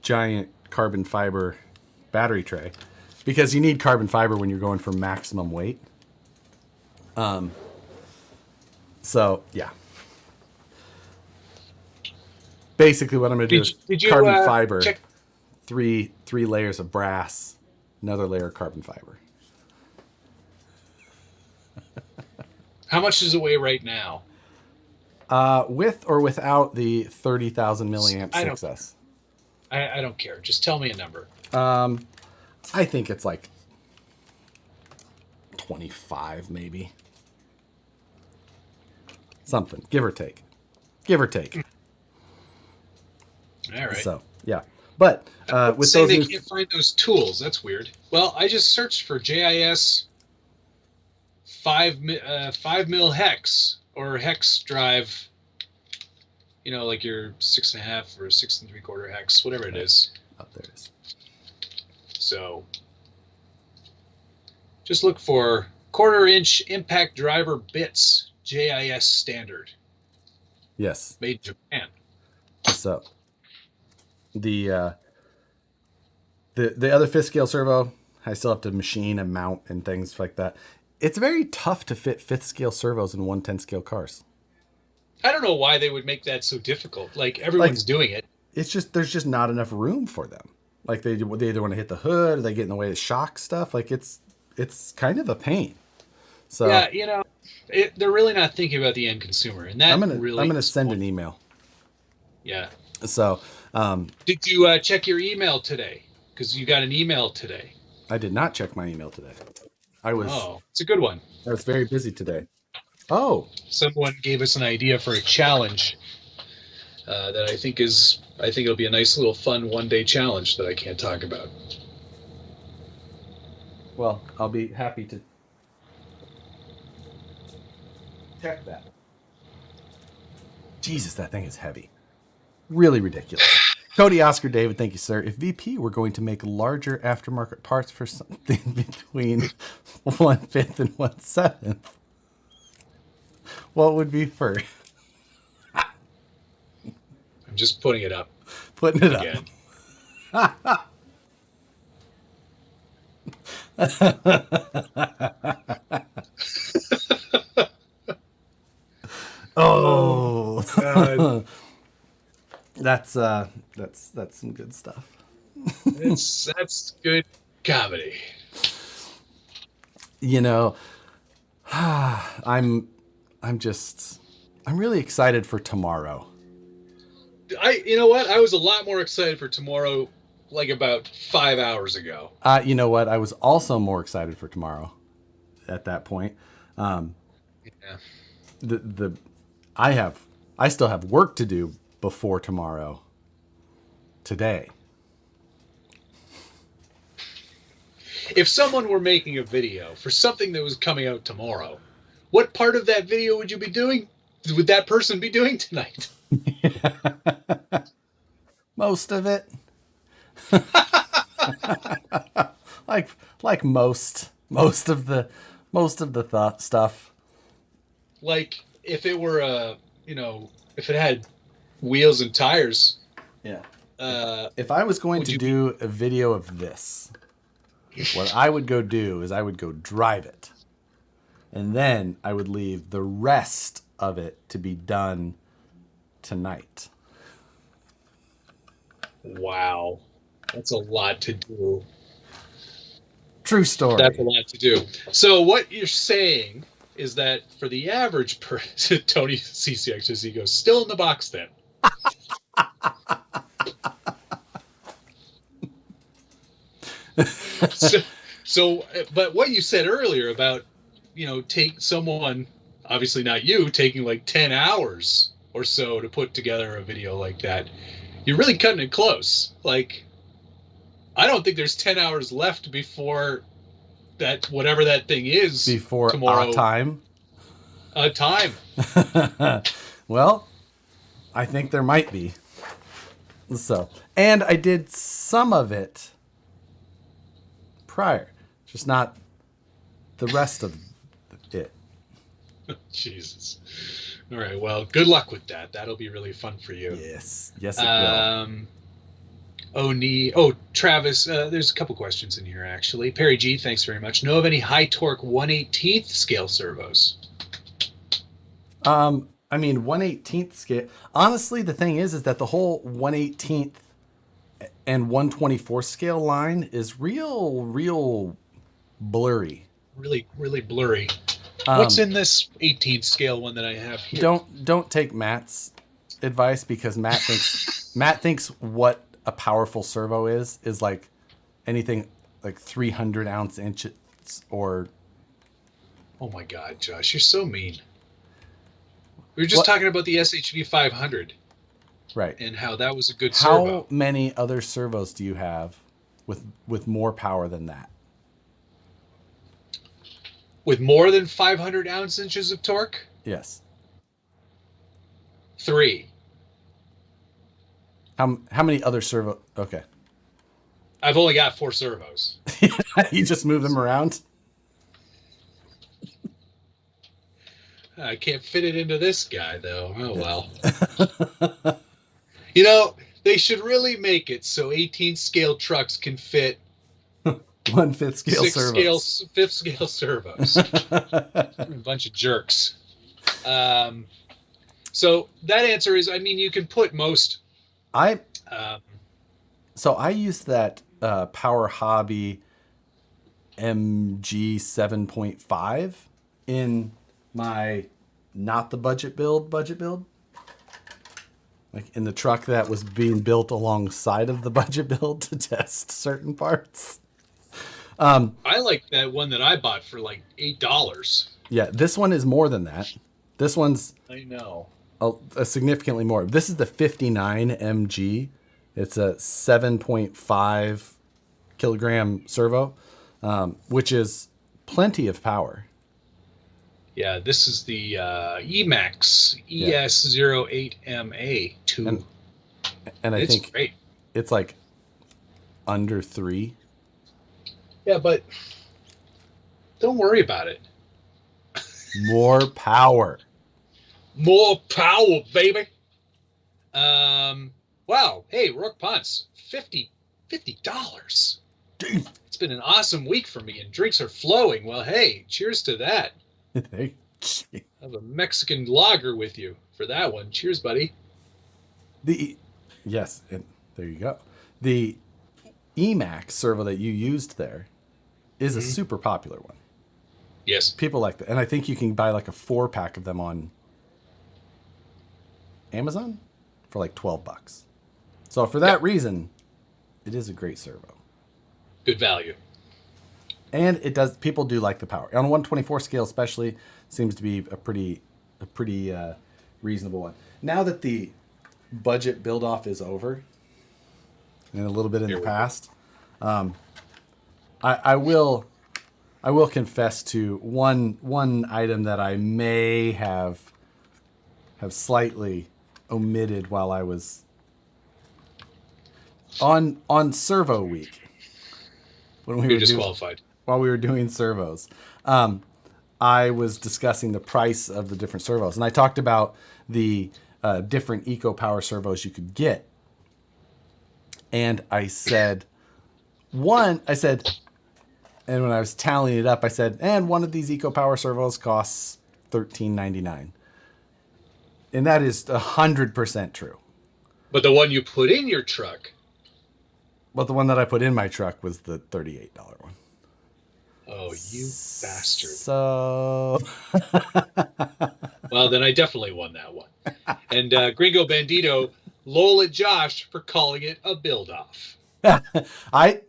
giant carbon fiber battery tray because you need carbon fiber when you're going for maximum weight. So yeah. Basically what I'm going to do is carbon fiber, three layers of brass, another layer of carbon fiber. How much does it weigh right now? With or without the 30,000 milliamp 6S? I don't care. Just tell me a number. I think it's like 25 maybe. Something, give or take. Give or take. All right. So, yeah. But with those they can't find those tools. That's weird. Well, I just searched for JIS 5 mil hex or hex drive. You know, like your 6.5 or 6 3/4 hex, whatever it is. Oh, there it is. So, just look for 1/4 inch impact driver bits JIS standard. Yes. Made in Japan. So, the other 5th scale servo, I still have to machine and mount and things like that. It's very tough to fit 5th scale servos in 1/10 scale cars. I don't know why they would make that so difficult. Like everyone's doing it. It's just there's just not enough room for them. Like they either want to hit the hood or they get in the way of shock stuff. Like it's kind of a pain. So yeah, you know, they're really not thinking about the end consumer, and that I'm gonna send an email. Yeah. So did you check your email today? Because you got an email today. I did not check my email today. Oh, it's a good one. I was very busy today. Oh, someone gave us an idea for a challenge that I think it'll be a nice little fun one-day challenge that I can't talk about. Well, I'll be happy to check that. Jesus, that thing is heavy. Really ridiculous. Cody Oscar David, thank you, sir. If VP were going to make larger aftermarket parts for something between 1/5 and 1/7, what would be first? I'm just putting it up. Putting it again. Up. Oh, God. That's some good stuff. That's good comedy. You know, I'm really excited for tomorrow. You know what? I was a lot more excited for tomorrow, like about 5 hours ago. You know what? I was also more excited for tomorrow. At that point, yeah. I still have work to do before tomorrow. Today. If someone were making a video for something that was coming out tomorrow, what part of that video would you be doing? Would that person be doing tonight? Most of it. like most of the stuff. Like if it were if it had wheels and tires. Yeah. If I was going to do a video of this, what I would go do is I would go drive it. And then I would leave the rest of it to be done tonight. Wow. That's a lot to do. True story. That's a lot to do. So what you're saying is that for the average person, Tony CCXR goes, still in the box then. So, but what you said earlier about, take someone, obviously not you, taking like 10 hours or so to put together a video like that, you're really cutting it close. Like, I don't think there's 10 hours left before that, whatever that thing is. Before tomorrow. Time. Time. Well, I think there might be. So, and I did some of it prior, just not the rest of it. Jesus. All right. Well, good luck with that. That'll be really fun for you. Yes. Yes, it will. Travis, there's a couple questions in here, actually. Perry G, thanks very much. Know of any high torque 1/18th scale servos? 1/18th scale. Honestly, the thing is that the whole 1/18th and 1/24 scale line is real blurry. Really, really blurry. What's in this 18th scale one that I have here? Don't take Matt's advice, because Matt thinks what a powerful servo is like anything like 300 ounce inches or. Oh my God, Josh, you're so mean. We were just talking about the SHV 500. Right. And how that was a good servo. How many other servos do you have with more power than that? With more than 500 ounce-inches of torque? Yes. 3. How many other servo? Okay. I've only got 4 servos. You just move them around? I can't fit it into this guy, though. Oh, well. They should really make it so 18th scale trucks can fit 1/5 scale servos. 5th scale servos. A bunch of jerks. So that answer is, you can put most. So I used that Power Hobby MG 7.5 in my not the budget build, like in the truck that was being built alongside of the budget build to test certain parts. I like that one that I bought for like $8. Yeah, this one is more than that. This one's I know a significantly more. This is the 59 MG. It's a 7.5 kilogram servo, which is plenty of power. Yeah, this is the Emax ES08MA2. And I think great. It's like under 3. Yeah, but don't worry about it. More power. More power, baby. Wow. Hey, Rourke Ponce, $50. It's been an awesome week for me, and drinks are flowing. Well, hey, cheers to that. I have a Mexican lager with you for that one. Cheers, buddy. Yes, and there you go. The Emax servo that you used there is a super popular one. Yes. People like that. And I think you can buy like a 4-pack of them on Amazon for like $12. So for that reason, it is a great servo. Good value. And people do like the power. On a 1/24 scale especially, seems to be a pretty reasonable one. Now that the budget build-off is over, and a little bit in the past, I will confess to one item that I may have slightly omitted while I was On Servo Week, when we You're were disqualified. while we were doing servos, I was discussing the price of the different servos, and I talked about the different eco power servos you could get. And I said, and when I was tallying it up, I said, and one of these eco power servos costs $13.99, and that is 100% true. But the one you put in your truck. But the one that I put in my truck was the $38 one. Oh, you bastard. So... Well, then I definitely won that one. And Gringo Bandito, lol at Josh for calling it a build-off. I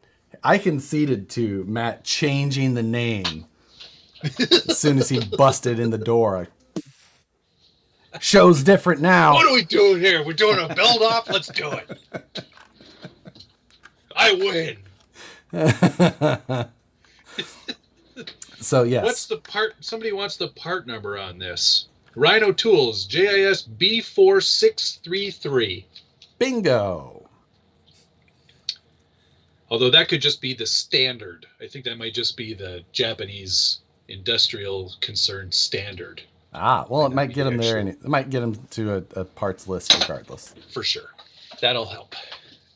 conceded to Matt changing the name as soon as he busted in the door. Show's different now. What are we doing here? We're doing a build-off? Let's do it. I win. So, yes. What's the part? Somebody wants the part number on this. Rhino Tools, JIS B4633. Bingo. Although that could just be the standard. I think that might just be the Japanese industrial concern standard. Well, it might get them there, and it might get them to a parts list regardless. For sure. That'll help.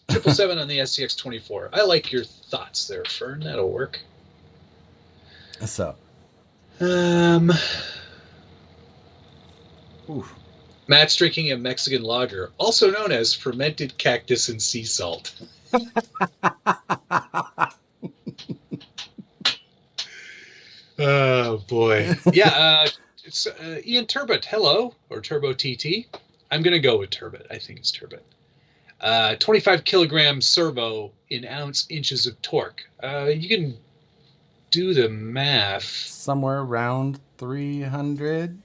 777 on the SCX24. I like your thoughts there, Fern. That'll work. So. Oof. Matt's drinking a Mexican lager, also known as fermented cactus and sea salt. Oh, boy. Yeah, it's Ian Turbot. Hello. Or Turbo TT. I'm going to go with Turbot. I think it's Turbot. 25 kilogram servo in inches of torque. You can do the math. Somewhere around 300.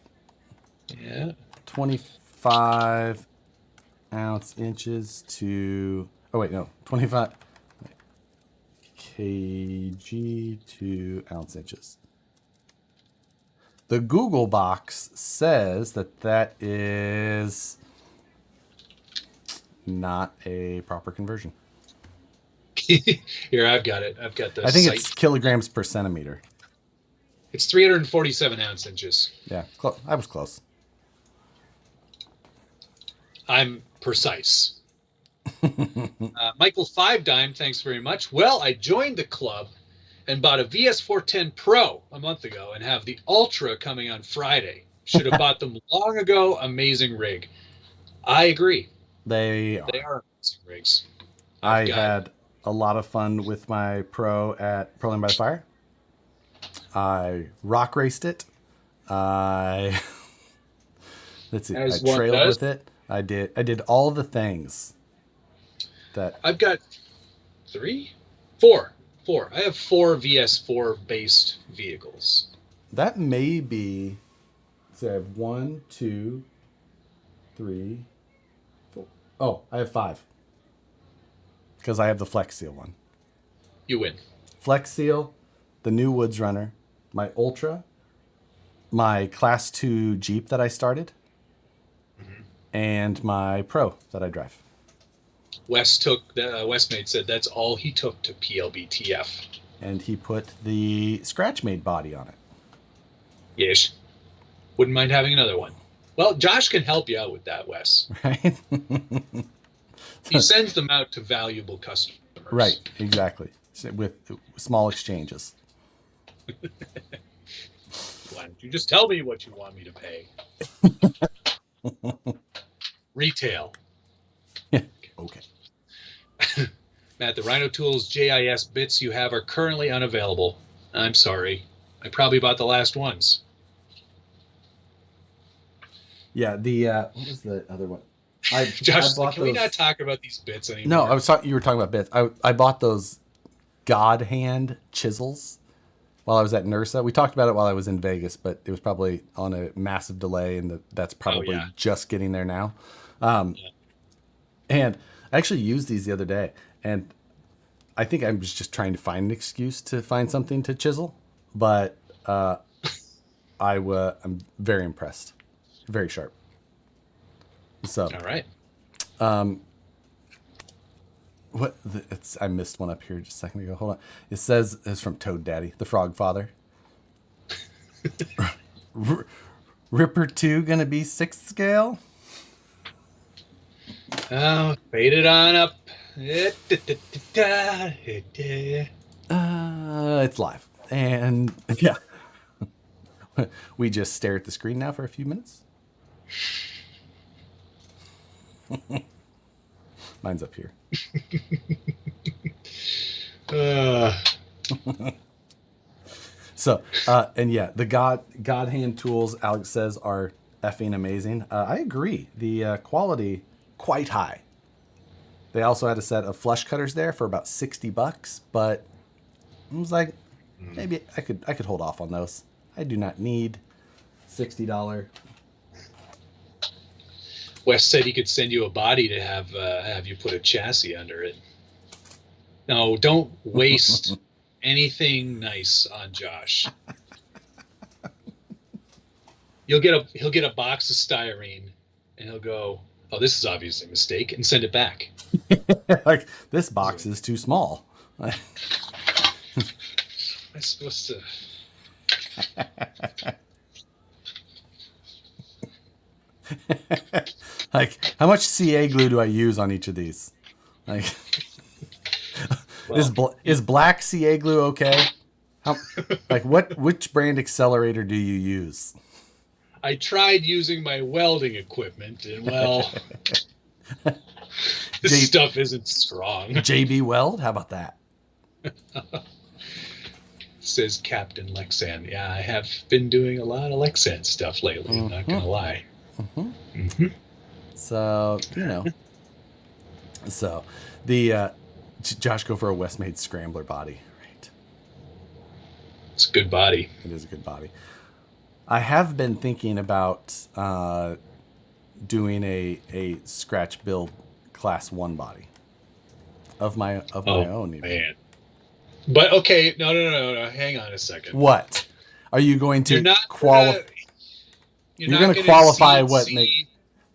Yeah. 25 ounce inches to... Oh, wait, no. 25 kg to ounce inches. The Google box says that is not a proper conversion. Here, I've got it. I've got the I think site. it's kilograms per centimeter. It's 347 ounce inches. Yeah, I was close. I'm precise. Michael 5 Dime, thanks very much. Well, I joined the club and bought a VS410 Pro a month ago and have the Ultra coming on Friday. Should have bought them long ago. Amazing rig. I agree. They are amazing rigs. I had a lot of fun with my Pro at Proline by the Fire. I rock raced it. Let's see. I trailed with it. I did all the things that I've got 4. I have 4 VS4 based vehicles. That may be. So I have 1, 2, 3, 4. Oh, I have 5 because I have the Flex Seal one. You win. Flex Seal, the new Woods Runner, my Ultra, my Class 2 Jeep that I started. And my Pro that I drive. Westmate said that's all he took to PLBTF. And he put the Scratch-Made body on it. Yes. Wouldn't mind having another one. Well, Josh can help you out with that, Wes. Right? He sends them out to valuable customers. Right, exactly. With small exchanges. Why don't you just tell me what you want me to pay? Retail. Okay. Matt, the Rhino Tools JIS bits you have are currently unavailable. I'm sorry. I probably bought the last ones. Yeah, what was the other one? Josh, can we not talk about these bits anymore? No, you were talking about bits. I bought those God Hand chisels while I was at NERSA. We talked about it while I was in Vegas, but it was probably on a massive delay, and that's probably just getting there now. And I actually used these the other day, and I think I was just trying to find an excuse to find something to chisel, but I'm very impressed. Very sharp. So, all right. I missed one up here just a second ago. Hold on. It says it's from Toad Daddy, the Frog Father. Ripper 2 gonna be 6th scale? Oh, fade it on up. It's live. And yeah. We just stare at the screen now for a few minutes. Mine's up here. So, and yeah, the God hand tools, Alex says, are effing amazing. I agree. The quality, quite high. They also had a set of flush cutters there for about $60, but I was like, maybe I could hold off on those. I do not need $60. Wes said he could send you a body to have you put a chassis under it. No, don't waste anything nice on Josh. He'll get a box of styrene, and he'll go, "Oh, this is obviously a mistake," and send it back. Like, this box is too small. Am I supposed to? Like, how much CA glue do I use on each of these? Like, well, is black CA glue okay? Which brand accelerator do you use? I tried using my welding equipment, and well, this stuff isn't strong. JB Weld, how about that? Says Captain Lexan. Yeah, I have been doing a lot of Lexan stuff lately. I'm not gonna lie. So, so the Josh go for a Westmade Scrambler body, right? It's a good body. It is a good body. I have been thinking about doing a scratch build class 1 body of my own. Even. Man. But okay, no. Hang on a second. What are you going to qualify? You're going to qualify what?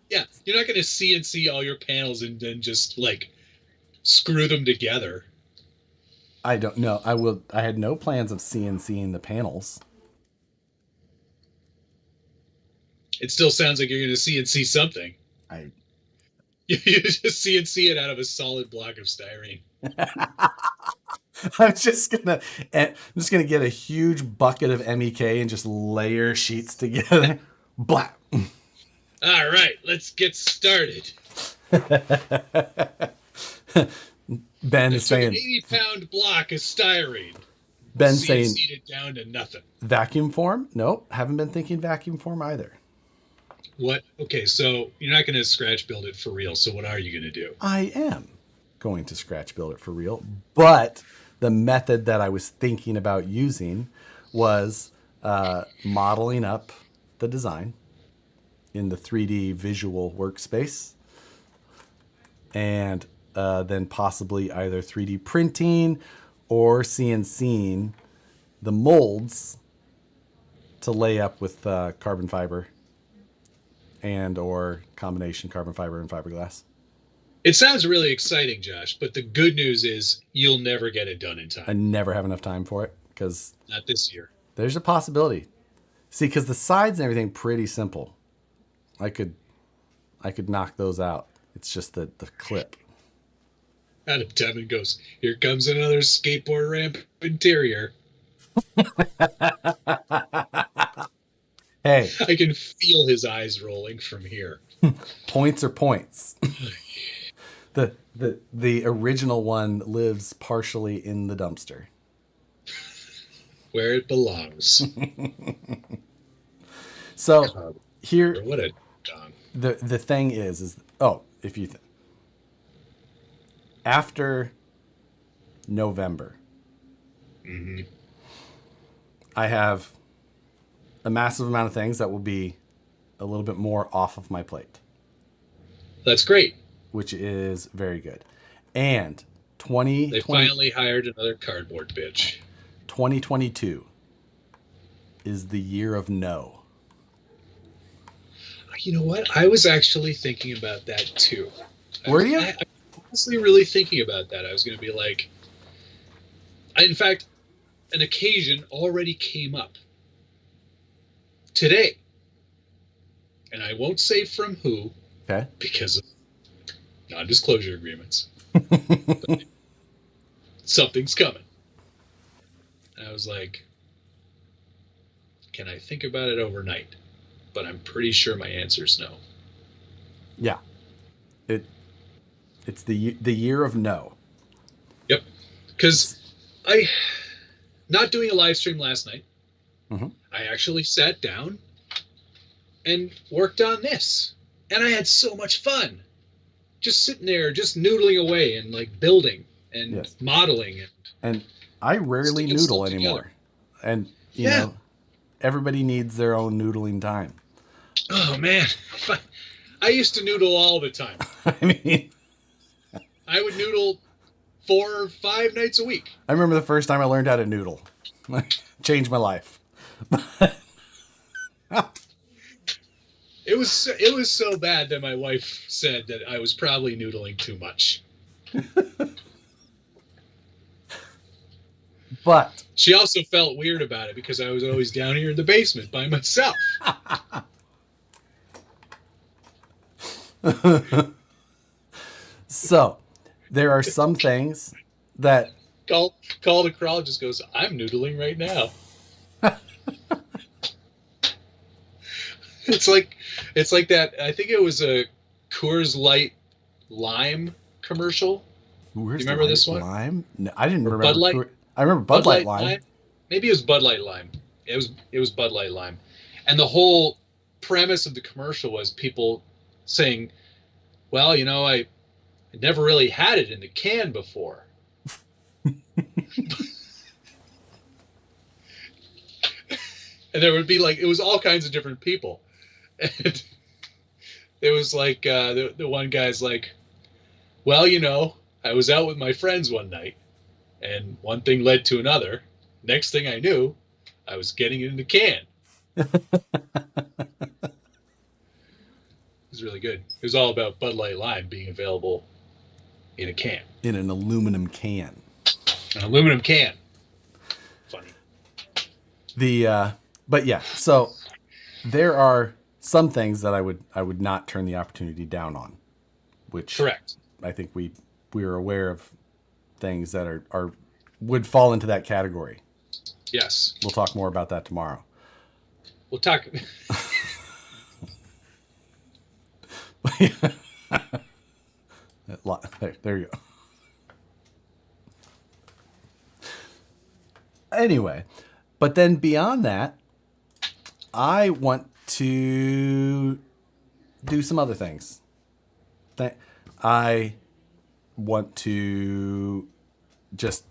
Yeah, you're not going to CNC all your panels and then just like screw them together. I don't know. I had no plans of CNCing the panels. It still sounds like you're going to CNC something. You just CNC it out of a solid block of styrene. I'm just gonna get a huge bucket of MEK and just layer sheets together. Blah. All right, let's get started. Ben is saying an 80-pound block of styrene. Ben saying it down to nothing. Vacuum form? Nope, haven't been thinking vacuum form either. What? Okay, so you're not going to scratch build it for real. So what are you going to do? I am going to scratch build it for real, but the method that I was thinking about using was modeling up the design in the 3D visual workspace, and then possibly either 3D printing or CNCing the molds to lay up with carbon fiber and or combination carbon fiber and fiberglass. It sounds really exciting, Josh, but the good news is you'll never get it done in time. I never have enough time for it because not this year. There's a possibility. See, because the sides and everything pretty simple. I could knock those out. It's just the clip. Adam Devin goes, "Here comes another skateboard ramp interior." Hey, I can feel his eyes rolling from here. Points are points. The original one lives partially in the dumpster, where it belongs. So here, what a dong. The thing is if you after November, I have a massive amount of things that will be a little bit more off of my plate. That's great. Which is very good. And they finally hired another cardboard bitch. 2022 is the year of no. You know what? I was actually thinking about that too. Were you? I honestly really thinking about that. I was going to be like, in fact, an occasion already came up today. And I won't say from who, Okay. because of non-disclosure agreements. Something's coming. And I was like, can I think about it overnight? But I'm pretty sure my answer is no. Yeah. It's the year of no. Yep. Because not doing a live stream last night, I actually sat down and worked on this. And I had so much fun. Just sitting there, just noodling away and like building and modeling. And I rarely noodle anymore. And, you know, everybody needs their own noodling time. Oh, man. I used to noodle all the time. I mean, I would noodle 4 or 5 nights a week. I remember the first time I learned how to noodle. Changed my life. It was so bad that my wife said that I was probably noodling too much. But she also felt weird about it because I was always down here in the basement by myself. So, there are some things that Call the Crawl just goes, I'm noodling right now. It's like that. I think it was a Coors Light Lime commercial. Do you remember this one? Lime? No, I didn't remember. Bud Light. I remember Bud Light Lime. Maybe it was Bud Light Lime. It was Bud Light Lime, and the whole premise of the commercial was people saying, "Well, you know, I never really had it in the can before." And there would be like, it was all kinds of different people. And it was like, the one guy's like, well, you know, I was out with my friends one night and one thing led to another. Next thing I knew, I was getting it in the can. It was really good. It was all about Bud Light Lime being available in a can. In an aluminum can. An aluminum can. Funny. But yeah, so there are some things that I would not turn the opportunity down on, which correct. I think we are aware of things that are would fall into that category. Yes. We'll talk more about that tomorrow. We'll talk. There you go. Anyway, but then beyond that, I want to do some other things. I want to just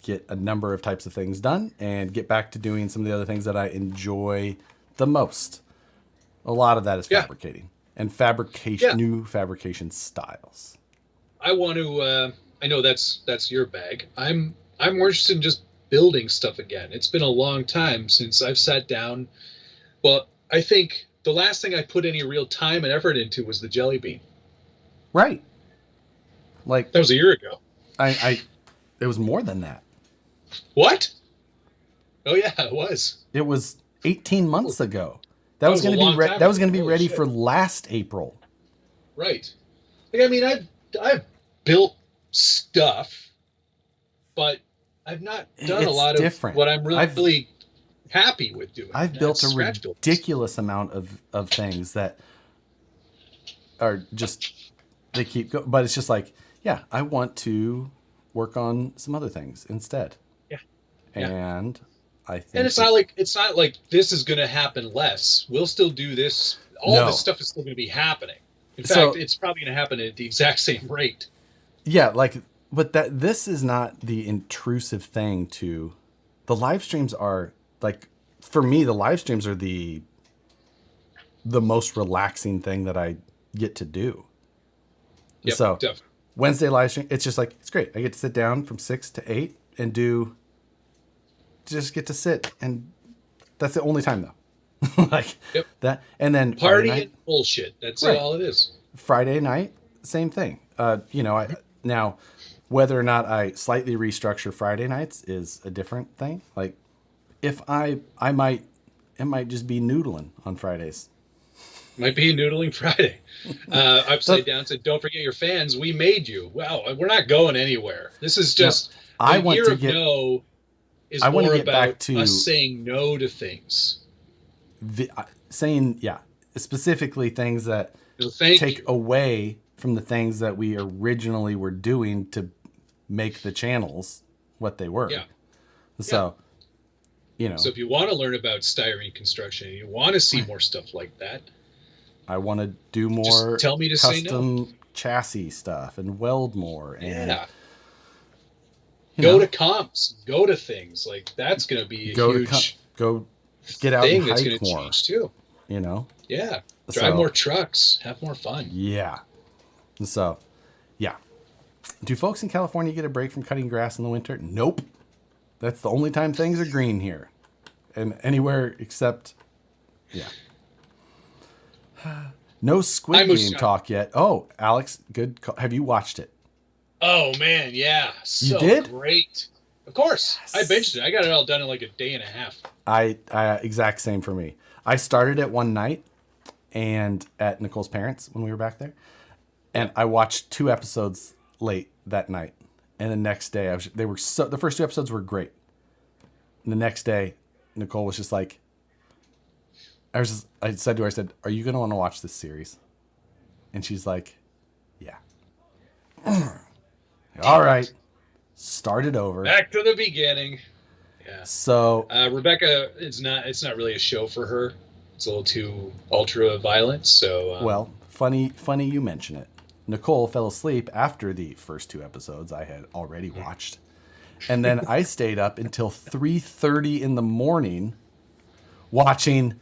get a number of types of things done and get back to doing some of the other things that I enjoy the most. A lot of that is fabricating and fabrication, new fabrication styles. I want to. I know that's your bag. I'm more interested in just building stuff again. It's been a long time since I've sat down. Well, I think the last thing I put any real time and effort into was the jelly bean. Right. Like that was a year ago. It was more than that. What? Oh yeah, it was. It was 18 months ago. That was going to be ready for last April. Right. Like, I mean, I've built stuff, but I've not done a lot of what I'm really happy with doing. I've built a ridiculous amount of things that are just, they keep going. But it's just like, yeah, I want to work on some other things instead. Yeah. And I think. And it's not like this is going to happen less. We'll still do this. All this stuff is still going to be happening. In fact, it's probably going to happen at the exact same rate. Yeah, but this is not the intrusive thing to the live streams are like, for me, the live streams are the most relaxing thing that I get to do. Yep, so definitely. Wednesday live stream, it's just like, it's great. I get to sit down from 6 to 8 and just get to sit, and that's the only time though. That, and then party and bullshit. That's all it is. Friday night, same thing. Now, whether or not I slightly restructure Friday nights is a different thing. Like, if it might just be noodling on Fridays. Might be Noodling Friday. Upside Down said, "Don't forget your fans. We made you." Well, we're not going anywhere. This is just year of no is more about us saying no to things. Specifically things that take away from the things that we originally were doing to make the channels what they were. Yeah. So, So if you want to learn about styrene construction and you want to see more stuff like that, I want to do more just tell me to custom chassis stuff and weld more. And, go to comps, go to things like that's going to be a huge go get out thing and that's hike going to more, change too. Yeah. Drive more trucks, have more fun. Yeah. And so, yeah. Do folks in California get a break from cutting grass in the winter? Nope. That's the only time things are green here. And anywhere except, no Squid Game talk yet. Oh, Alex, good call. Have you watched it? Oh, man, yeah. So you did? Great. Of course. Yes. I binged it. I got it all done in like a day and a half. I exact same for me. I started it one night and at Nicole's parents when we were back there. And I watched 2 episodes late that night. And the next day, the first 2 episodes were great. And the next day, Nicole was just like, I said to her, "Are you going to want to watch this series?" And she's like, "Yeah." All right. Start it over. Back to the beginning. Yeah. So Rebecca, it's not really a show for her. It's a little too ultra violent. So well, funny you mention it. Nicole fell asleep after the first 2 episodes I had already watched. And then I stayed up until 3:30 in the morning watching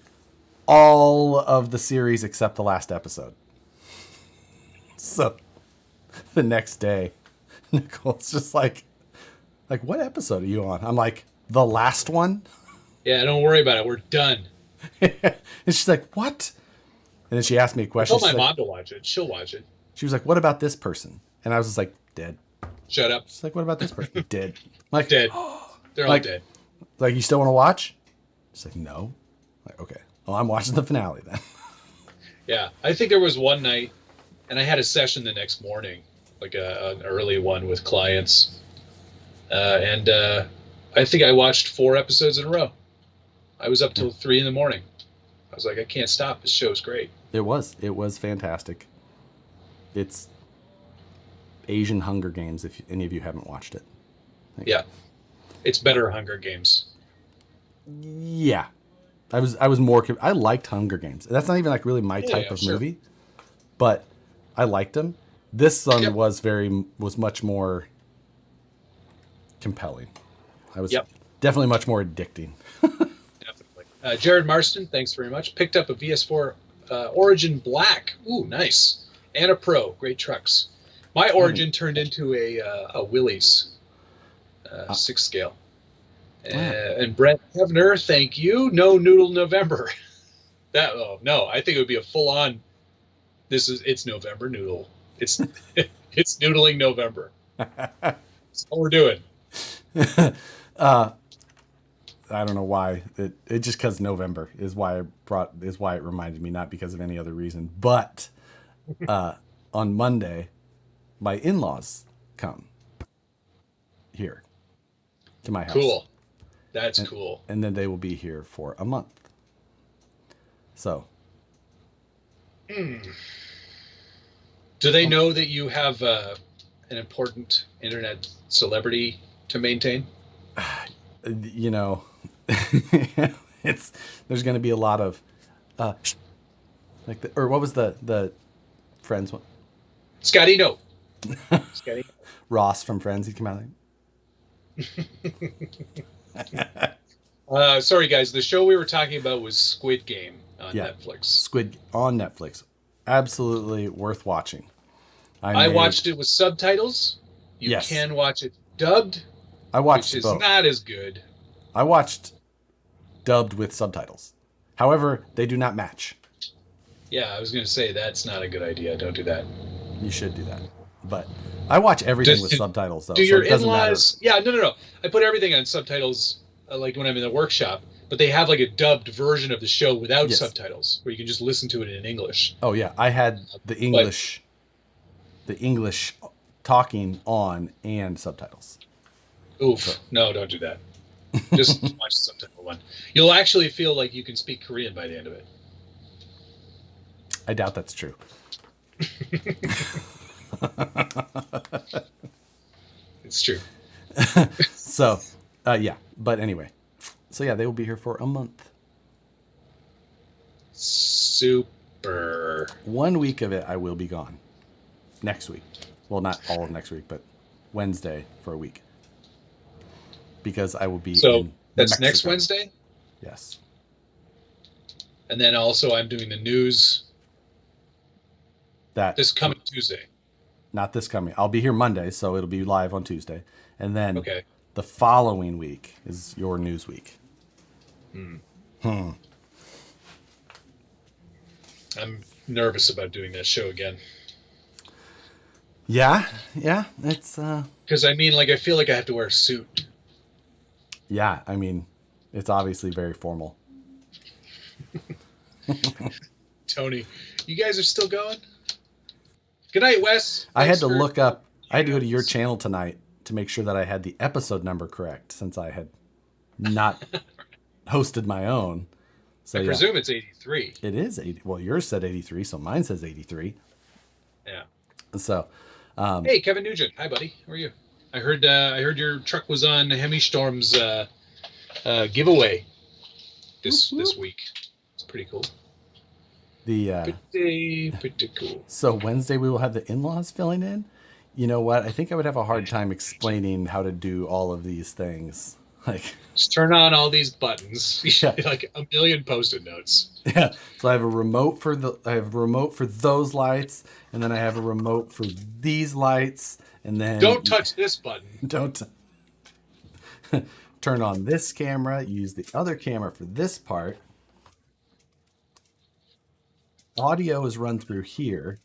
all of the series except the last episode. So the next day, Nicole's just like, what episode are you on? I'm like, the last one? Yeah, don't worry about it. We're done. And she's like, what? And then she asked me a question. I told my mom to watch it. She'll watch it. She was like, what about this person? And I was just like, dead. Shut up. She's like, what about this person? Dead. I'm like, dead. They're all dead. Like, you still want to watch? She's like, no. I'm like, okay. Well, I'm watching the finale then. Yeah. I think there was one night, and I had a session the next morning, like an early one with clients. And I think I watched 4 episodes in a row. I was up till 3 in the morning. I was like, I can't stop. This show's great. It was fantastic. It's Asian Hunger Games, if any of you haven't watched it. Yeah. It's better Hunger Games. Yeah. I liked Hunger Games. That's not even like really my type of movie, but I liked them. This one was much more compelling. I was definitely much more addicting. Definitely. Jared Marston, thanks very much. Picked up a VS4 Origin Black. Ooh, nice. And a Pro. Great trucks. My Origin turned into a Willys 6 scale. And Brent Hevner, thank you. No Noodle November. No, I think it would be a full on. It's November Noodle. It's noodling November. That's all we're doing. I don't know why it just because November is why it reminded me, not because of any other reason. But on Monday, my in-laws come here to my house. Cool. That's cool. And then they will be here for a month. So. Do they know that you have an important internet celebrity to maintain? You know, there's going to be a lot of what was the Friends one? Scotty, no. Scotty. Ross from Friends, he'd come out like. Sorry, guys. The show we were talking about was Squid Game on Netflix. Squid on Netflix. Absolutely worth watching. I watched it with subtitles. You can watch it dubbed. I watched which both. is not as good. I watched dubbed with subtitles. However, they do not match. Yeah, I was going to say that's not a good idea. Don't do that. You should do that. But I watch everything with subtitles, though, Do so your it doesn't matter. in-laws? Yeah, no. I put everything on subtitles, like when I'm in the workshop. But they have like a dubbed version of the show without subtitles, where you can just listen to it in English. Oh yeah, I had the English talking on and subtitles. Oof! No, don't do that. Just watch the subtitle one. You'll actually feel like you can speak Korean by the end of it. I doubt that's true. It's true. So, yeah. But anyway, so yeah, they will be here for a month. Super. 1 week of it, I will be gone. Next week. Well, not all of next week, but Wednesday for a week. Because I will be in that's Mexico. next Wednesday? Yes. And then also I'm doing the news this coming Tuesday. Not this coming. I'll be here Monday, so it'll be live on Tuesday. And then the following week is your news week. I'm nervous about doing that show again. Yeah. It's because I mean, like, I feel like I have to wear a suit. Yeah, I mean, it's obviously very formal. Tony, you guys are still going? Good night, Wes. I had to look up. I had to go to your channel tonight to make sure that I had the episode number correct, since I had not hosted my own. So I presume it's 83. It is 80. Well, yours said 83, so mine says 83. Yeah. So, hey, Kevin Nugent. Hi, buddy. How are you? I heard your truck was on Hemi-Storm's giveaway this week. It's pretty cool. Pretty cool. So Wednesday we will have the in-laws filling in. You know what? I think I would have a hard time explaining how to do all of these things. Like, just turn on all these buttons. Yeah. Like a million Post-it notes. Yeah. So I have a remote for those lights, and then I have a remote for these lights, and then don't touch this button. Don't turn on this camera. Use the other camera for this part. Audio is run through here.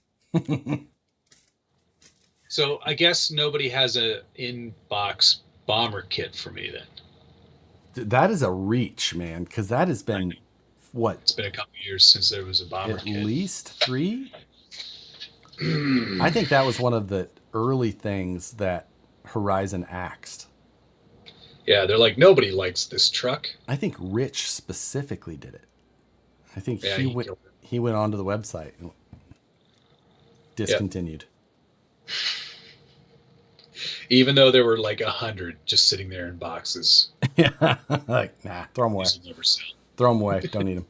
So I guess nobody has a in-box bomber kit for me then. That is a reach, man, because that has been what? It's been a couple of years since there was a bomber kit. At least 3? I think that was one of the early things that Horizon axed. Yeah, they're like, nobody likes this truck. I think Rich specifically did it. I think he went onto the website and discontinued. Yep. Even though there were like 100 just sitting there in boxes. Yeah, like, nah, throw them away. Throw them away. Don't need them.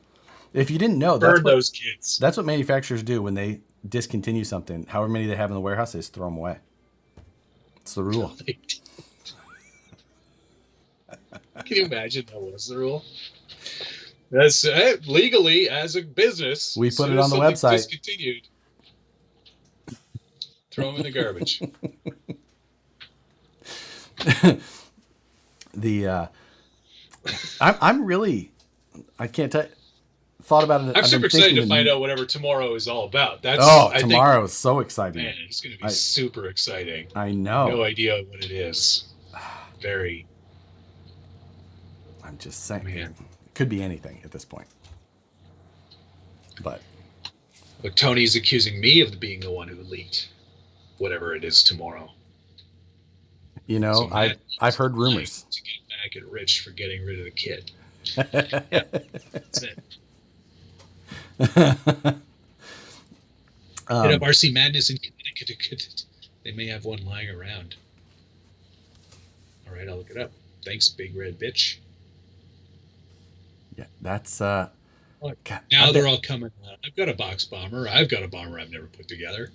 If you didn't know, burn those kids. That's what manufacturers do when they discontinue something. However many they have in the warehouse, they just throw them away. It's the rule. Can you imagine that was the rule? That's legally, as a business, we put it on the website. Discontinued. Throw them in the garbage. I'm really, I can't tell. Thought about it. I'm super excited to find out whatever tomorrow is all about. Tomorrow is so exciting. Man, it's going to be super exciting. I know. No idea what it is. Very. I'm just saying. Man. It could be anything at this point. But. Look, Tony's accusing me of being the one who leaked whatever it is tomorrow. You know, so I've heard rumors. To get back at Rich for getting rid of the kid. Yeah, that's it. Hit up RC Madness in Connecticut. They may have one lying around. All right, I'll look it up. Thanks, big red bitch. Yeah, that's God, now they're all coming out. I've got a box bomber. I've got a bomber I've never put together.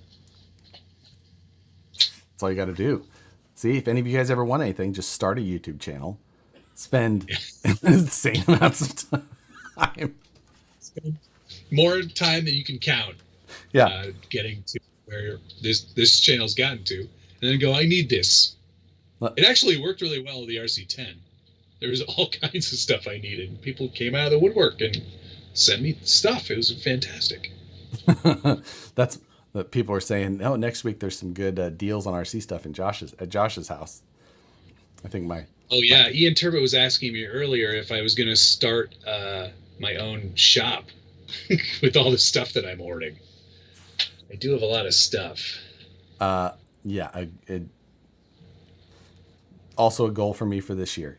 That's all you got to do. See, if any of you guys ever want anything, just start a YouTube channel. Spend insane amounts of time. Spend more time than you can count. Yeah. Getting to where this channel's gotten to. And then go, I need this. It actually worked really well with the RC10. There was all kinds of stuff I needed. People came out of the woodwork and sent me stuff. It was fantastic. that people are saying, oh, next week there's some good deals on RC stuff in Josh's house. I think Oh yeah, Ian Turbo was asking me earlier if I was going to start my own shop with all the stuff that I'm hoarding. I do have a lot of stuff. Yeah. Also a goal for me for this year.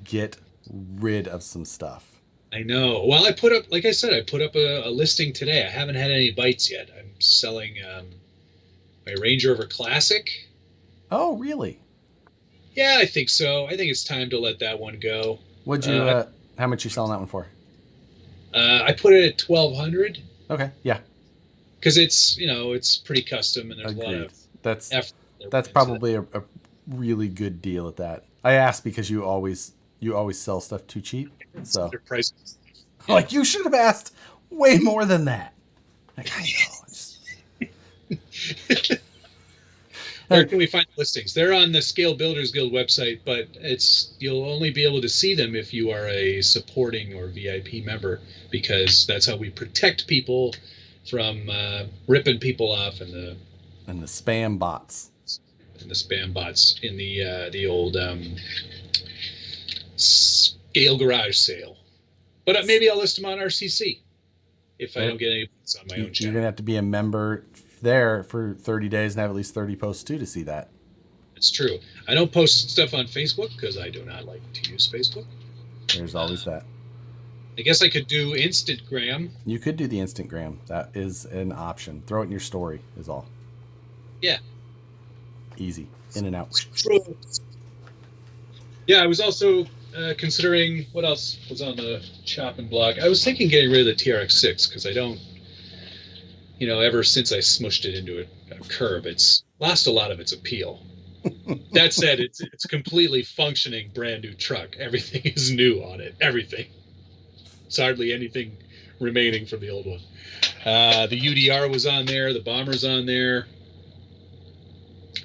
Get rid of some stuff. I know. Well, like I said, I put up a listing today. I haven't had any bites yet. I'm selling my Range Rover Classic. Oh, really? Yeah, I think so. I think it's time to let that one go. Would you? How much you selling that one for? I put it at 1,200. Okay. Yeah. Because it's pretty custom and there's a lot of effort. That's probably a really good deal at that. I asked because you always sell stuff too cheap. So prices. Yeah. Like you should have asked way more than that. Like, I know. Where can we find the listings? They're on the Scale Builders Guild website, but you'll only be able to see them if you are a supporting or VIP member, because that's how we protect people from ripping people off and the spam bots. And the spam bots in the old Scale Garage sale. But maybe I'll list them on RCC if I don't get any posts on my own channel. You're gonna have to be a member there for 30 days and have at least 30 posts too to see that. It's true. I don't post stuff on Facebook because I do not like to use Facebook. There's always that. I guess I could do Instagram. You could do the Instagram. That is an option. Throw it in your story is all. Yeah. Easy. In and out. Yeah, I was also considering what else was on the chopping block. I was thinking getting rid of the TRX6 because I don't, ever since I smushed it into a curb, it's lost a lot of its appeal. That said, it's completely functioning brand new truck. Everything is new on it. Everything. There's hardly anything remaining from the old one. The UDR was on there. The Bomber's on there.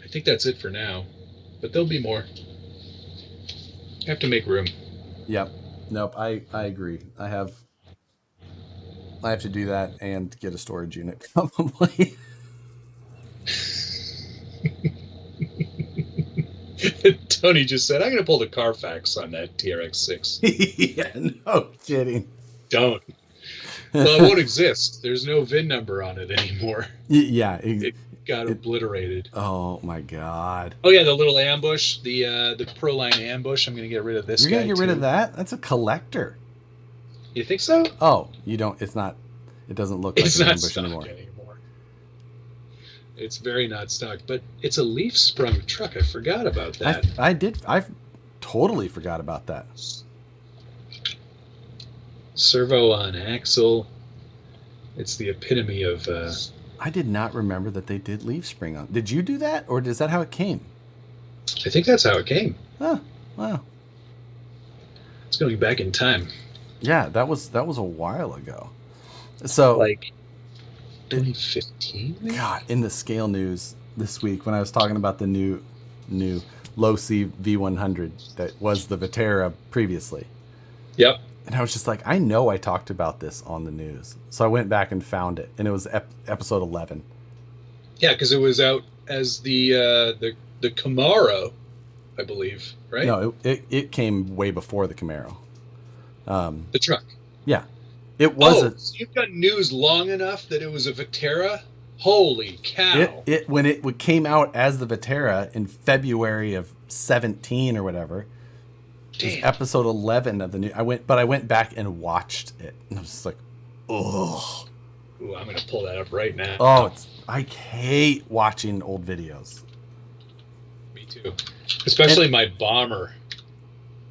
I think that's it for now, but there'll be more. I have to make room. Yep. Nope. I agree. I have to do that and get a storage unit probably. Tony just said, I'm going to pull the Carfax on that TRX6. Yeah, no kidding. Don't. Well, it won't exist. There's no VIN number on it anymore. Yeah. It got obliterated. Oh, my God. Oh, yeah, the little ambush, the Proline ambush. I'm going to get rid of this guy. You're going to get rid of that? That's a collector. You think so? Oh, you don't. It doesn't look like an ambush anymore. It's very not stocked, but it's a leaf sprung truck. I forgot about that. I totally forgot about that. Servo on axle. It's the epitome of. I did not remember that they did leaf spring on. Did you do that, or is that how it came? I think that's how it came. Oh, wow. It's going back in time. Yeah, that was a while ago. So like 2015. God, in the scale news this week when I was talking about the new low C V100 that was the Vetera previously. Yep. And I was just like, I know I talked about this on the news. So I went back and found it, and it was episode 11. Yeah, because it was out as the Camaro, I believe, right? No, it came way before the Camaro. The truck. Yeah. It was so you've got news long enough that it was a Vetera? Holy cow. When it came out as the Vetera in February of 17 or whatever. It was episode 11 of the new. I went back and watched it, and I was just like, ugh. Ooh, I'm gonna pull that up right now. Oh, I hate watching old videos. Me too, especially my Bomber.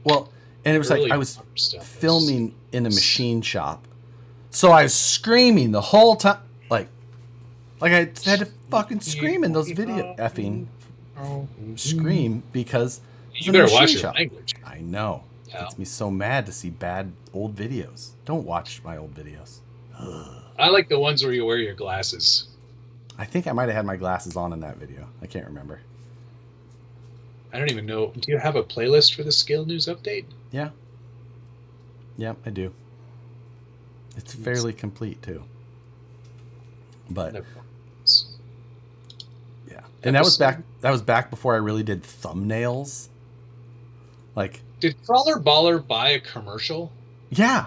Well, and it was like I was filming in a machine shop, so I was screaming the whole time, like I had to fucking scream in those scream because. You better watch your language. I know. It gets me so mad to see bad old videos. Don't watch my old videos. Ugh. I like the ones where you wear your glasses. I think I might have had my glasses on in that video. I can't remember. I don't even know. Do you have a playlist for the Scale News Update? Yeah. Yeah, I do. It's fairly complete, too. But yeah, and that was back before I really did thumbnails. Like, did Crawler Baller buy a commercial? Yeah.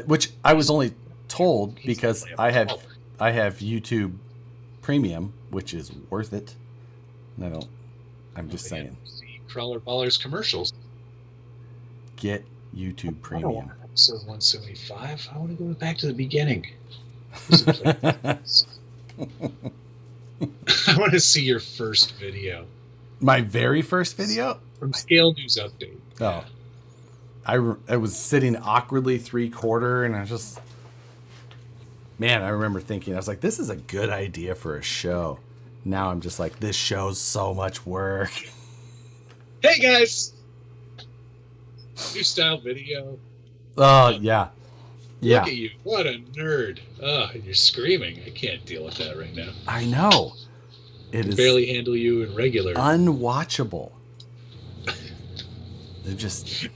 Which I was only told because I have YouTube Premium, which is worth it. And I'm just saying. See Crawler Baller's commercials. Get YouTube Premium. Episode 175. I want to go back to the beginning. I want to see your first video. My very first video? From Scale News Update. Oh. I was sitting awkwardly 3/4 and I was just... Man, I remember thinking, I was like, this is a good idea for a show. Now I'm just like, this show's so much work. Hey, guys! New style video. Oh, yeah. Yeah. Look at you. What a nerd. Oh, and you're screaming. I can't deal with that right now. I know. It is barely handle you in regular. Unwatchable. They're just...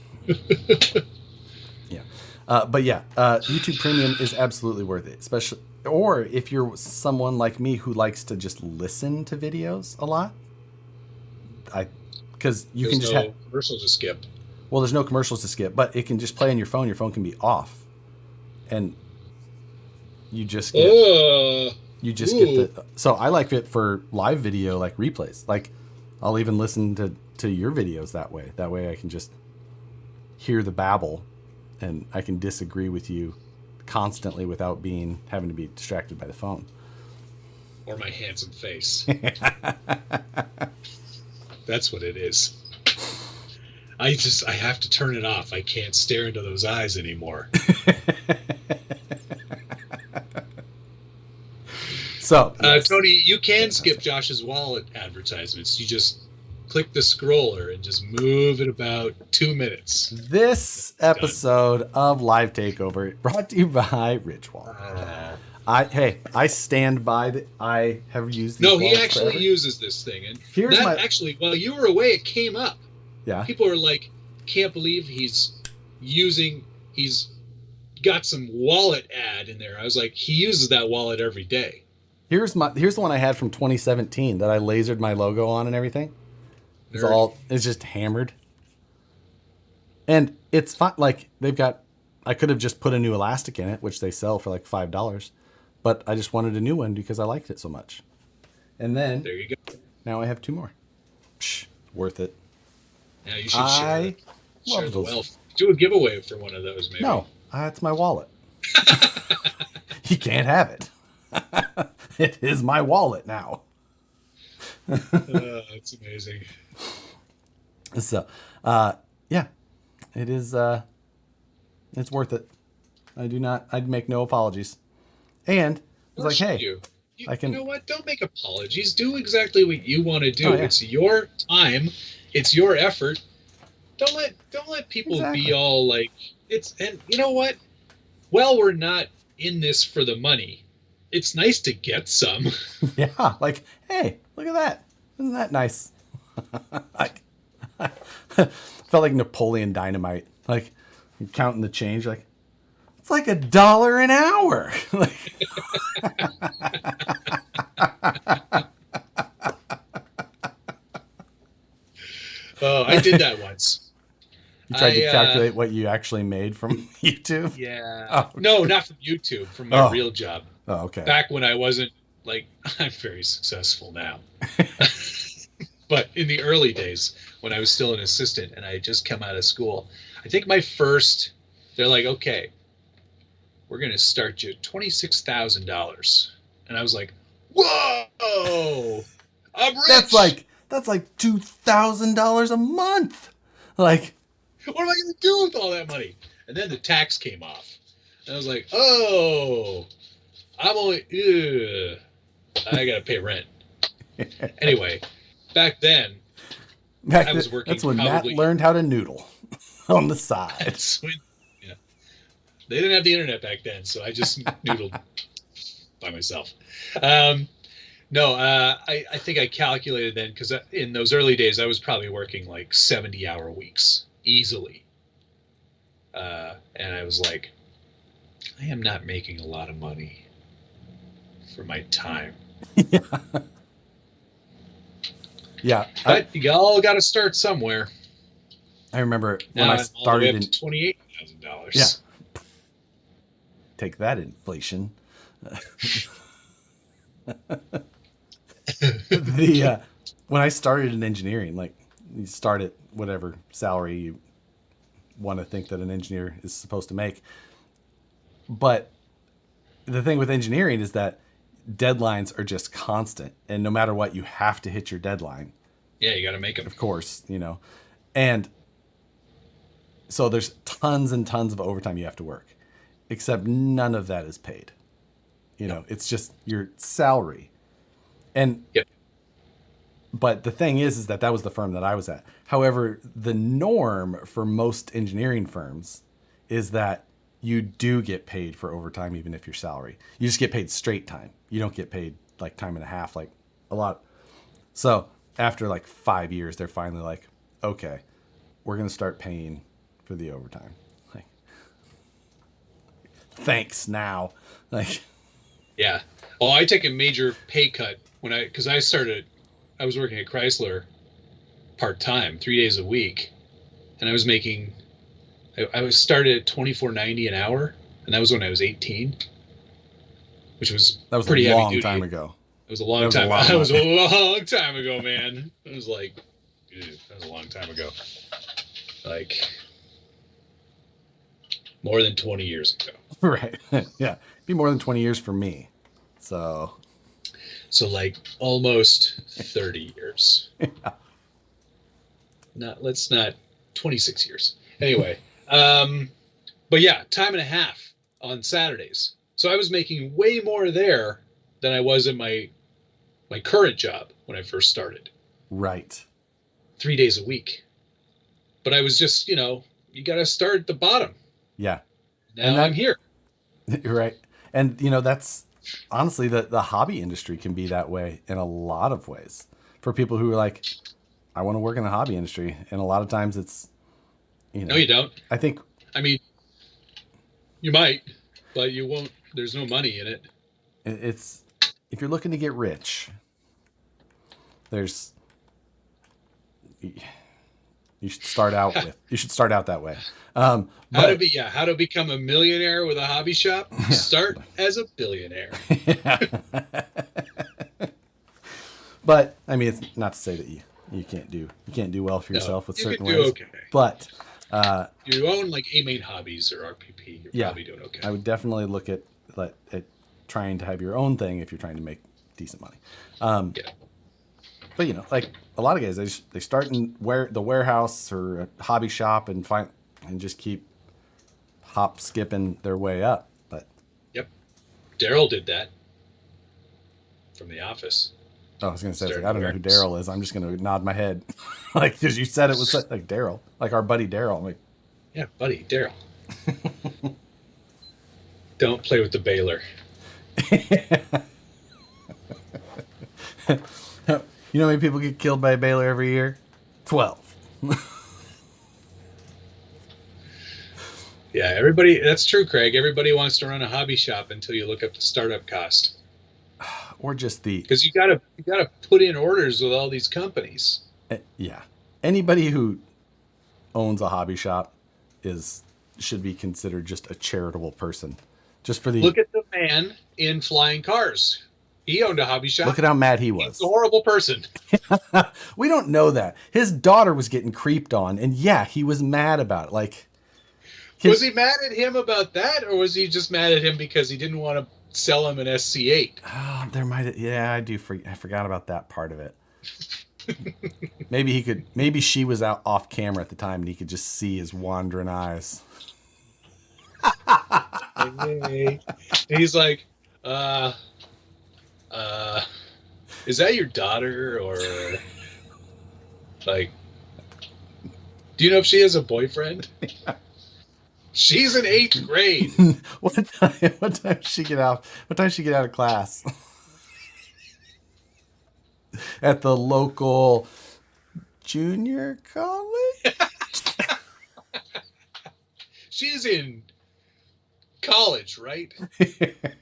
Yeah. But yeah, YouTube Premium is absolutely worth it. Especially, or if you're someone like me who likes to just listen to videos a lot. Because you can just have commercials to skip. Well, there's no commercials to skip, but it can just play on your phone. Your phone can be off. And you just get get the... So I like it for live video, like replays. Like I'll even listen to your videos that way. That way I can just hear the babble and I can disagree with you constantly without having to be distracted by the phone. Or my handsome face. That's what it is. I have to turn it off. I can't stare into those eyes anymore. So, Tony, you can skip Josh's wallet advertisements. You just click the scroller and just move it about 2 minutes. This episode of Live Takeover brought to you by Richwall. I stand by that. I have used these. No, he actually uses this thing, and actually, while you were away, it came up. Yeah. People are like, can't believe he's got some wallet ad in there. I was like, he uses that wallet every day. Here's the one I had from 2017 that I lasered my logo on and everything. It's just hammered. And it's fine. Like I could have just put a new elastic in it, which they sell for like $5, but I just wanted a new one because I liked it so much. And then there you go. Now I have 2 more. Worth it. Yeah, you should share the wealth. Do a giveaway for one of those, maybe. No, it's my wallet. He can't have it. It is my wallet now. That's amazing. So, yeah, it is. It's worth it. I'd make no apologies. And it's like, hey, you know what? Don't make apologies. Do exactly what you want to do. Oh, yeah. It's your time. It's your effort. Don't let people be all like and you know what? Well, we're not in this for the money. It's nice to get some. Yeah, like, hey, look at that. Isn't that nice? Felt like Napoleon Dynamite. Like, you're counting the change, like, it's like $1 an hour. Oh, I did that once. You tried to calculate what you actually made from YouTube? Yeah. Oh, okay. No, not from YouTube, from my real job. Oh, okay. Back when I wasn't, like, I'm very successful now. But in the early days, when I was still an assistant and I had just come out of school, I think they're like, okay, we're going to start you at $26,000. And I was like, whoa, I'm rich. That's like $2,000 a month. Like, what am I going to do with all that money? And then the tax came off. And I was like, oh, I got to pay rent. Anyway, back then, I was working. That's when Matt learned how to noodle on the side. Yeah. They didn't have the internet back then, so I just noodled by myself. I think I calculated then, because in those early days, I was probably working like 70-hour weeks easily. And I was like, I am not making a lot of money. for my time. Yeah. Yeah. But you all got to start somewhere. I remember now when I started in $28,000. Yeah. Take that, inflation. When I started in engineering, like you start at whatever salary you want to think that an engineer is supposed to make. But the thing with engineering is that deadlines are just constant, and no matter what, you have to hit your deadline. Yeah, you got to make them. Of course, and so there's tons and tons of overtime you have to work, except none of that is paid. It's just your salary. And yep. But the thing is that was the firm that I was at. However, the norm for most engineering firms is that you do get paid for overtime, even if your salary. You just get paid straight time. You don't get paid like time and a half, like a lot. So after like 5 years, they're finally like, okay, we're going to start paying for the overtime. Like, thanks now. Like, yeah. Oh, I take a major pay cut because I was working at Chrysler part-time, 3 days a week. And I was making, I was started at $24.90 an hour. And that was when I was 18, which was pretty a long heavy duty. time ago. It was a long time. That was a long time ago, man. It was like, dude, that was a long time ago. Like more than 20 years ago. Right. Yeah. It'd be more than 20 years for me. So like almost 30 years. Yeah. Let's not 26 years. Anyway. But yeah, time and a half on Saturdays. So I was making way more there than I was at my current job when I first started. Right. 3 days a week. But I was just, you got to start at the bottom. Yeah. Now I'm here. Right. And, that's honestly the hobby industry can be that way in a lot of ways for people who are like, I want to work in the hobby industry. And a lot of times it's, No, you don't. I mean, you might, but you won't. There's no money in it. It's, if you're looking to get rich, you should start out that way. How to become a millionaire with a hobby shop? Yeah. Start as a billionaire. Yeah. But I mean, it's not to say that you can't do well for yourself with certain ways. Okay. But you own like A-Main Hobbies or RPP, you're probably doing okay. I would definitely look at trying to have your own thing if you're trying to make decent money. Yeah. But like a lot of guys, they start in the warehouse or a hobby shop and just keep hop skipping their way up. But yep, Daryl did that from The Office. Oh, I was going to say, I don't know who Daryl is. I'm just going to nod my head, like because you said it was like Daryl, like our buddy Daryl. I'm like, yeah, buddy Daryl. Don't play with the baler. You know how many people get killed by a baler every year? 12. Yeah, everybody. That's true, Craig. Everybody wants to run a hobby shop until you look up the startup cost. Or just because you gotta put in orders with all these companies. Yeah, anybody who owns a hobby shop should be considered just a charitable person. Just for look at the man in flying cars. He owned a hobby shop. Look at how mad he was. He's a horrible person. We don't know that. His daughter was getting creeped on, and yeah, he was mad about it. Like, was he mad at him about that, or was he just mad at him because he didn't want to sell him an SC8? Oh, there might. Yeah, I do. I forgot about that part of it. Maybe he could. Maybe she was out off camera at the time, and he could just see his wandering eyes. Hey. He's like, is that your daughter, or like, do you know if she has a boyfriend? Yeah. She's in 8th grade. What time she get out? What time she get out of class? At the local junior college? She's in college, right?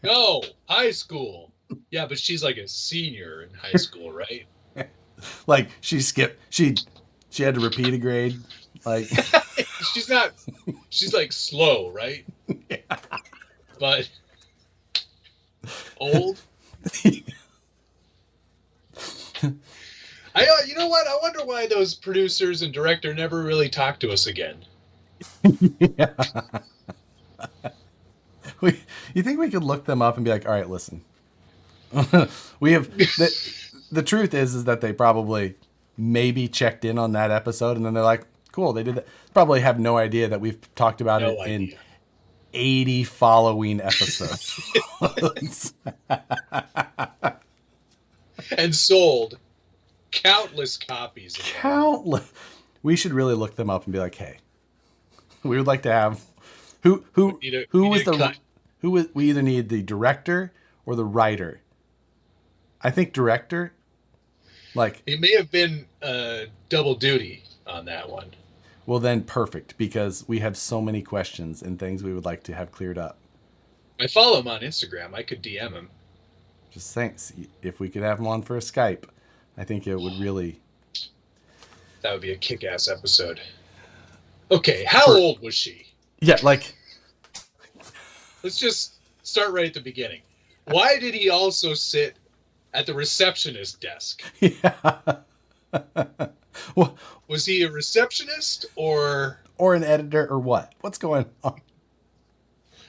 No, high school. Yeah, but she's like a senior in high school, right? Like she had to repeat a grade. Like She's not. She's like slow, right? yeah. But old. You know what? I wonder why those producers and director never really talked to us again. Yeah. You think we could look them up and be like, all right, listen, we have the truth is that they probably maybe checked in on that episode and then they're like, cool, they did that. Probably have no idea that we've talked about it in 80 following episodes. And sold countless copies. Countless. We should really look them up and be like, hey, we would like to have we either need the director or the writer. I think director. Like it may have been double duty on that one. Well, then perfect, because we have so many questions and things we would like to have cleared up. I follow him on Instagram. I could DM him. Just saying, if we could have him on for a Skype, I think it would really. That would be a kick-ass episode. Okay, how old was she? Yeah, like. Let's just start right at the beginning. Why did he also sit at the receptionist desk? Yeah. Well, was he a receptionist or an editor or what? What's going on?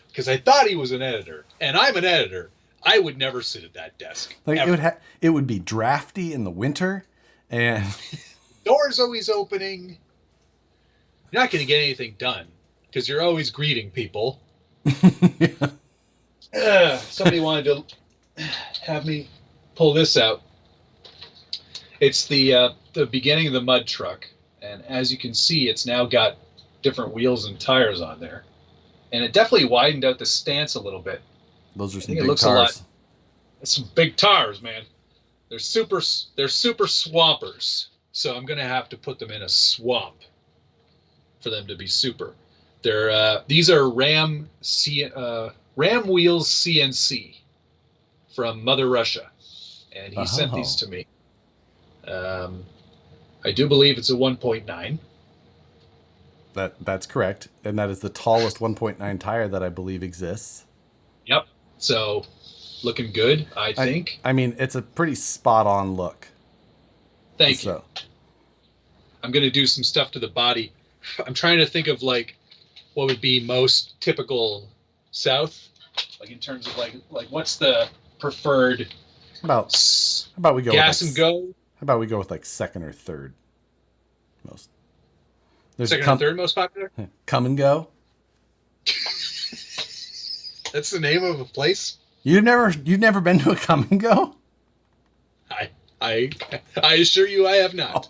Because I thought he was an editor, and I'm an editor. I would never sit at that desk. Like it would be drafty in the winter, and doors always opening. You're not going to get anything done because you're always greeting people. Yeah. Somebody wanted to have me pull this out. It's the beginning of the mud truck, and as you can see, it's now got different wheels and tires on there, and it definitely widened out the stance a little bit. Those are some big tires. It's some big tires, man. They're super swampers. So I'm gonna have to put them in a swamp for them to be super. These are Ram Wheels CNC from Mother Russia, and he sent these to me. I do believe it's a 1.9. That's correct, and that is the tallest 1.9 tire that I believe exists. Yep. So, looking good, I think. I mean, it's a pretty spot-on look. Thank you. I'm going to do some stuff to the body. I'm trying to think of, like, what would be most typical South, like in terms of, like what's the preferred... How about we go gas and go? How about we go with, like, second or third most? Second or third most popular? Come and Go. That's the name of a place? You've never been to a Come and Go? I assure you I have not.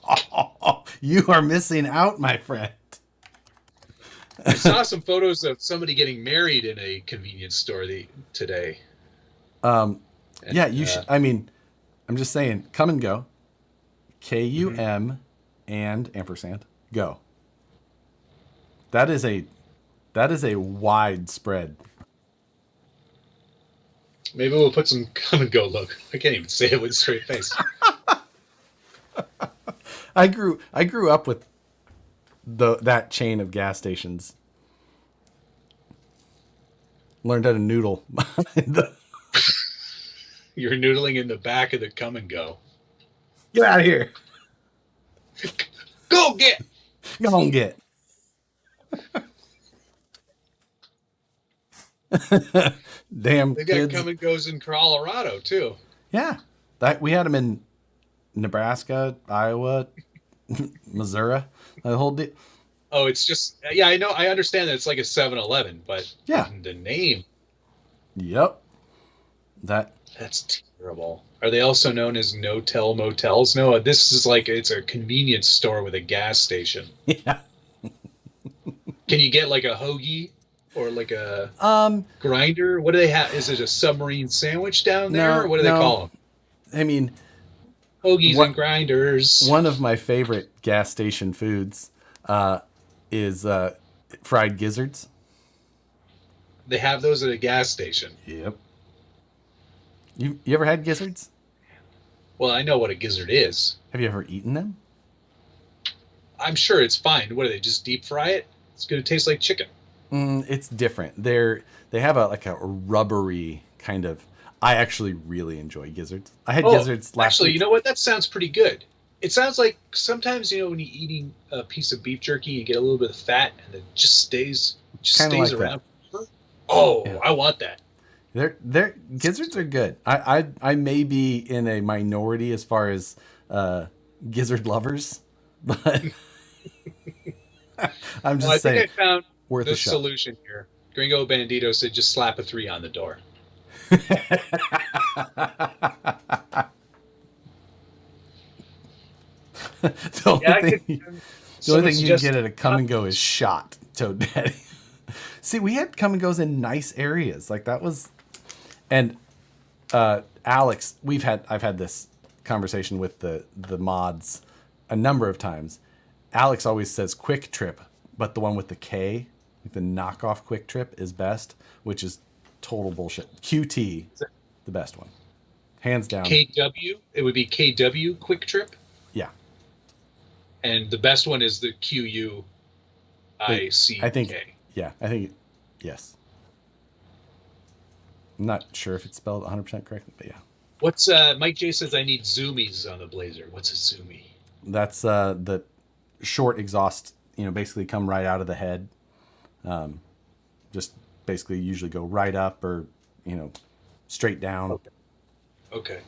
You are missing out, my friend. I saw some photos of somebody getting married in a convenience store today. Yeah, you should. I mean, I'm just saying, Come and Go. KUM and ampersand go. That is a widespread. Maybe we'll put some Come and Go logo. I can't even say it with a straight face. I grew up with that chain of gas stations. Learned how to noodle. You're noodling in the back of the Come and Go. Get out of here. Go get. Go on get. Damn. They got Come and Goes in Colorado too. Yeah, we had them in Nebraska, Iowa, Missouri. The whole deal. Oh, it's just I know. I understand that it's like a 7-Eleven, but yeah, the name. Yep. That's terrible. Are they also known as no-tell motels? No, this is like it's a convenience store with a gas station. Yeah. Can you get like a hoagie or like a grinder? What do they have? Is it a submarine sandwich down there? No, what do they call them? I mean, hoagies and grinders. One of my favorite gas station foods is fried gizzards. They have those at a gas station. Yep. You ever had gizzards? Well, I know what a gizzard is. Have you ever eaten them? I'm sure it's fine. What do they just deep fry it? It's going to taste like chicken. It's different. They have a rubbery kind of. I actually really enjoy gizzards. I had gizzards last actually, week. you know what? That sounds pretty good. It sounds like sometimes, when you're eating a piece of beef jerky, you get a little bit of fat, and it just stays like around. That. Oh, yeah. I want that. They're gizzards are good. I may be in a minority as far as gizzard lovers, but I'm just saying. I think I found worth the a shot. solution here. Gringo Bandito said just slap a 3 on the door. The only thing you can get at a come and go is shot, Toad Daddy. See, we had come and goes in nice areas. Like that was, and Alex, I've had this conversation with the mods a number of times. Alex always says Quick Trip, but the one with the K, the knockoff Quick Trip, is best, which is total bullshit. QT, the best one, hands down. KW, it would be KW Quick Trip. Yeah. And the best one is the QUICK. I think, yes. I'm not sure if it's spelled 100% correctly, but yeah. What's Mike J says I need zoomies on the Blazer. What's a zoomie? That's the short exhaust, basically come right out of the head. Just basically usually go right up or, straight down. Okay.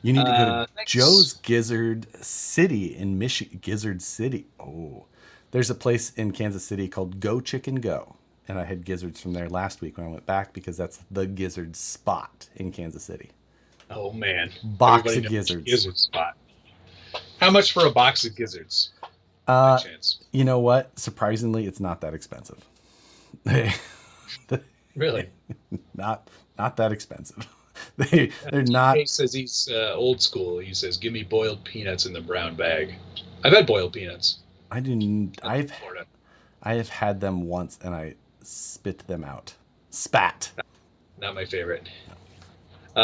You need to go to Joe's Gizzard City in Michigan. Gizzard City. Oh, there's a place in Kansas City called Go Chicken Go. And I had gizzards from there last week when I went back because that's the gizzard spot in Kansas City. Oh, man. Box of gizzards. Gizzard spot. How much for a box of gizzards? You know what? Surprisingly, it's not that expensive. Really? Not that expensive. They're not. He says he's old school. He says, "Give me boiled peanuts in the brown bag." I've had boiled peanuts. I didn't. I have had them once, and I spit them out. Spat. Not my favorite.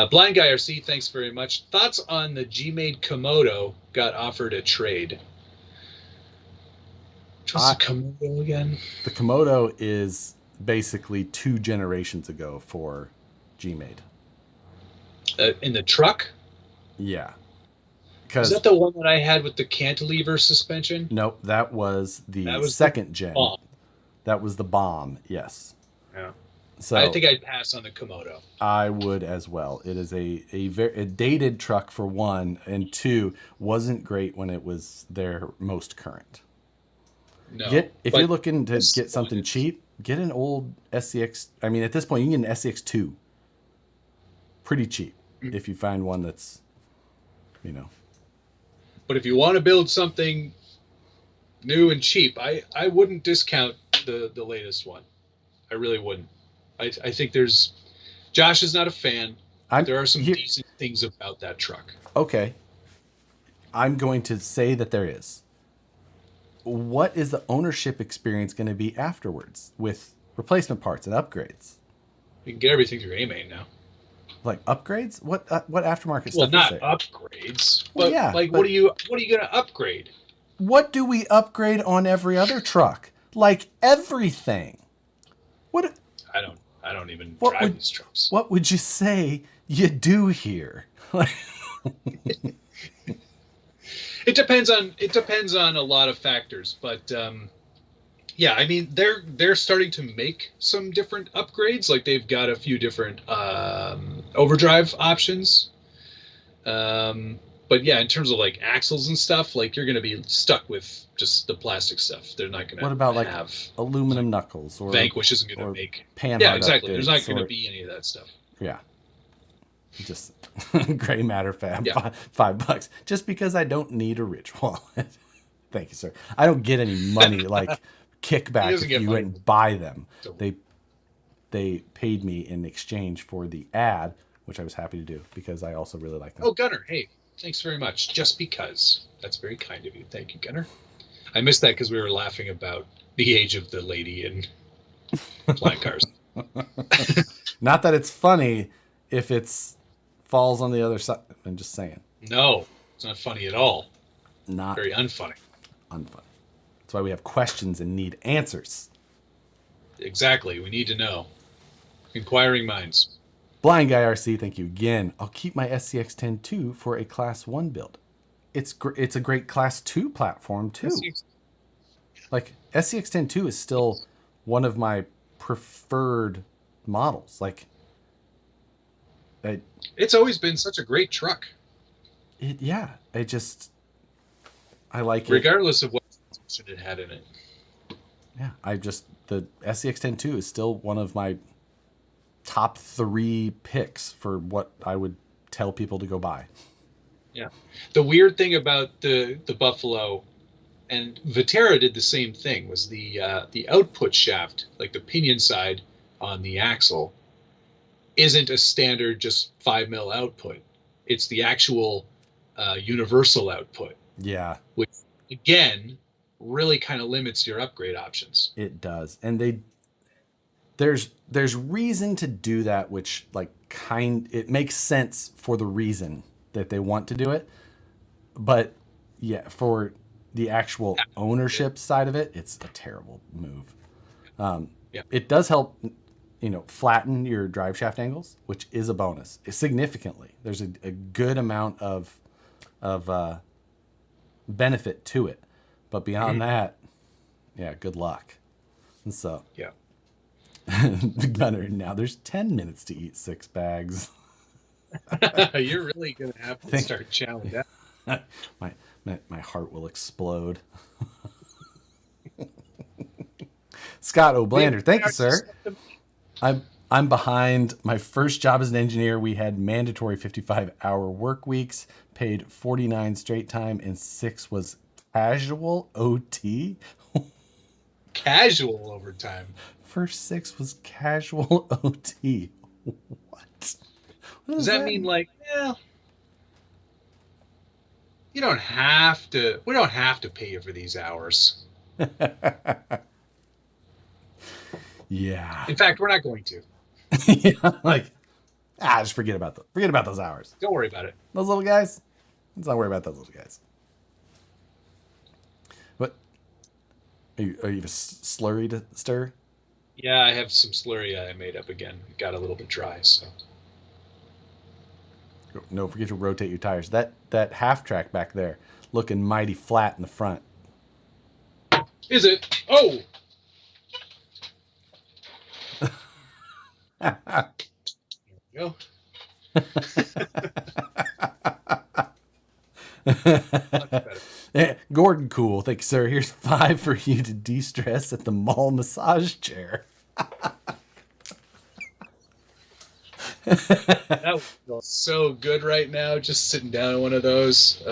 Blind Guy RC, thanks very much. Thoughts on the G-Made Komodo got offered a trade? What's the Komodo again? The Komodo is basically 2 generations ago for G-Made. In the truck? Yeah. Is that the one that I had with the cantilever suspension? Nope, that was the second gen. Bomb. That was the bomb, yes. Yeah. So I think I'd pass on the Komodo. I would as well. It is a very dated truck for one, and two, wasn't great when it was their most current. No. If you're looking to get something cheap, get an old SCX. I mean, at this point, you can get an SCX2 pretty cheap if you find one that's, But if you want to build something new and cheap, I wouldn't discount the latest one. I really wouldn't. I think Josh is not a fan. There are some decent things about that truck. Okay. I'm going to say that there is. What is the ownership experience going to be afterwards with replacement parts and upgrades? You can get everything through AMAIN now. Like upgrades? What aftermarket stuff? Well, not upgrades, but but what are you going to upgrade? What do we upgrade on every other truck? Like everything. What? I don't even drive these trucks. What would you say you do here? It depends on a lot of factors, but yeah, I mean they're starting to make some different upgrades. Like they've got a few different overdrive options. But yeah, in terms of like axles and stuff, like you're going to be stuck with just the plastic stuff. They're not going to. What about like aluminum knuckles or Vanquish isn't going to make pan? Yeah, exactly. There's not going to be any of that stuff. Yeah. Just gray matter fab, Yeah. $5. Just because I don't need a rich wallet. Thank you, sir. I don't get any money like kickback if you went and buy them. They paid me in exchange for the ad, which I was happy to do because I also really like them. Oh, Gunner, hey, thanks very much. Just because. That's very kind of you. Thank you, Gunner. I missed that because we were laughing about the age of the lady in flying cars. Not that it's funny. if it's falls on the other side. I'm just saying. No, it's not funny at all. Not very unfunny. Unfunny. That's why we have questions and need answers. Exactly. We need to know. Inquiring minds. Blind Guy RC, thank you again. I'll keep my SCX-10 for a Class 1 build. It's a great Class 2 platform, too. Like, SCX-10 is still one of my preferred models. Like, it's always been such a great truck. I like it. Regardless of what function it had in it. Yeah, the SCX-10 is still one of my top 3 picks for what I would tell people to go buy. Yeah. The weird thing about the Buffalo, and Viterra did the same thing, was the output shaft, like the pinion side on the axle, isn't a standard just 5 mil output. It's the actual universal output. Yeah. Which, again, really kind of limits your upgrade options. It does. And there's reason to do that, which it makes sense for the reason that they want to do it. But yeah, for the actual ownership side of it, it's a terrible move. It does help, flatten your drive shaft angles, which is a bonus significantly. There's a good amount of benefit to it, but beyond that, good luck. And so, Gunner, now there's 10 minutes to eat 6 bags. You're really gonna have to start chowing down. my heart will explode. Scott O'Blander, thank you, sir. I'm behind. My first job as an engineer, we had mandatory 55-hour work weeks, paid 49 straight time, and 6 was casual OT. Casual overtime. First 6 was casual OT. What? Does that mean you don't have to, we don't have to pay you for these hours. Yeah. In fact, we're not going to. Just forget about those hours. Don't worry about it. Those little guys. Let's not worry about those little guys. What? Are you a slurry to stir? Yeah, I have some slurry I made up again. It got a little bit dry, so. No, forget to rotate your tires. That half track back there, looking mighty flat in the front. Is it? Oh! There we go. Gordon, cool. Thank you, sir. Here's 5 for you to de-stress at the mall massage chair. That feels so good right now, just sitting down in one of those.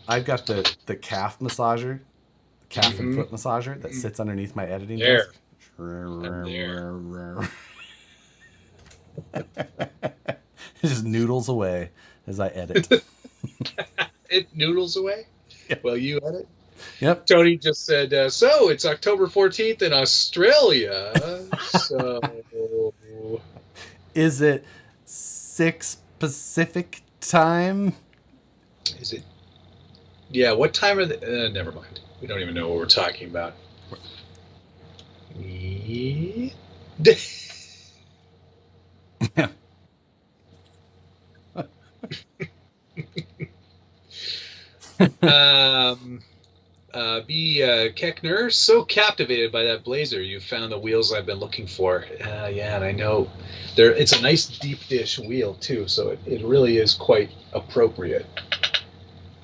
I've got the calf massager, calf and foot massager that sits underneath my editing there. desk. It just noodles away as I edit. It noodles away? Yep. Well, you edit? Yep. Tony just said, so it's October 14th in Australia. So... Is it 6 Pacific time? Is it? Yeah, what time are they? Never mind. We don't even know what we're talking about. Keckner, so captivated by that Blazer, you found the wheels I've been looking for. Yeah, and I know it's a nice deep dish wheel too, so it really is quite appropriate.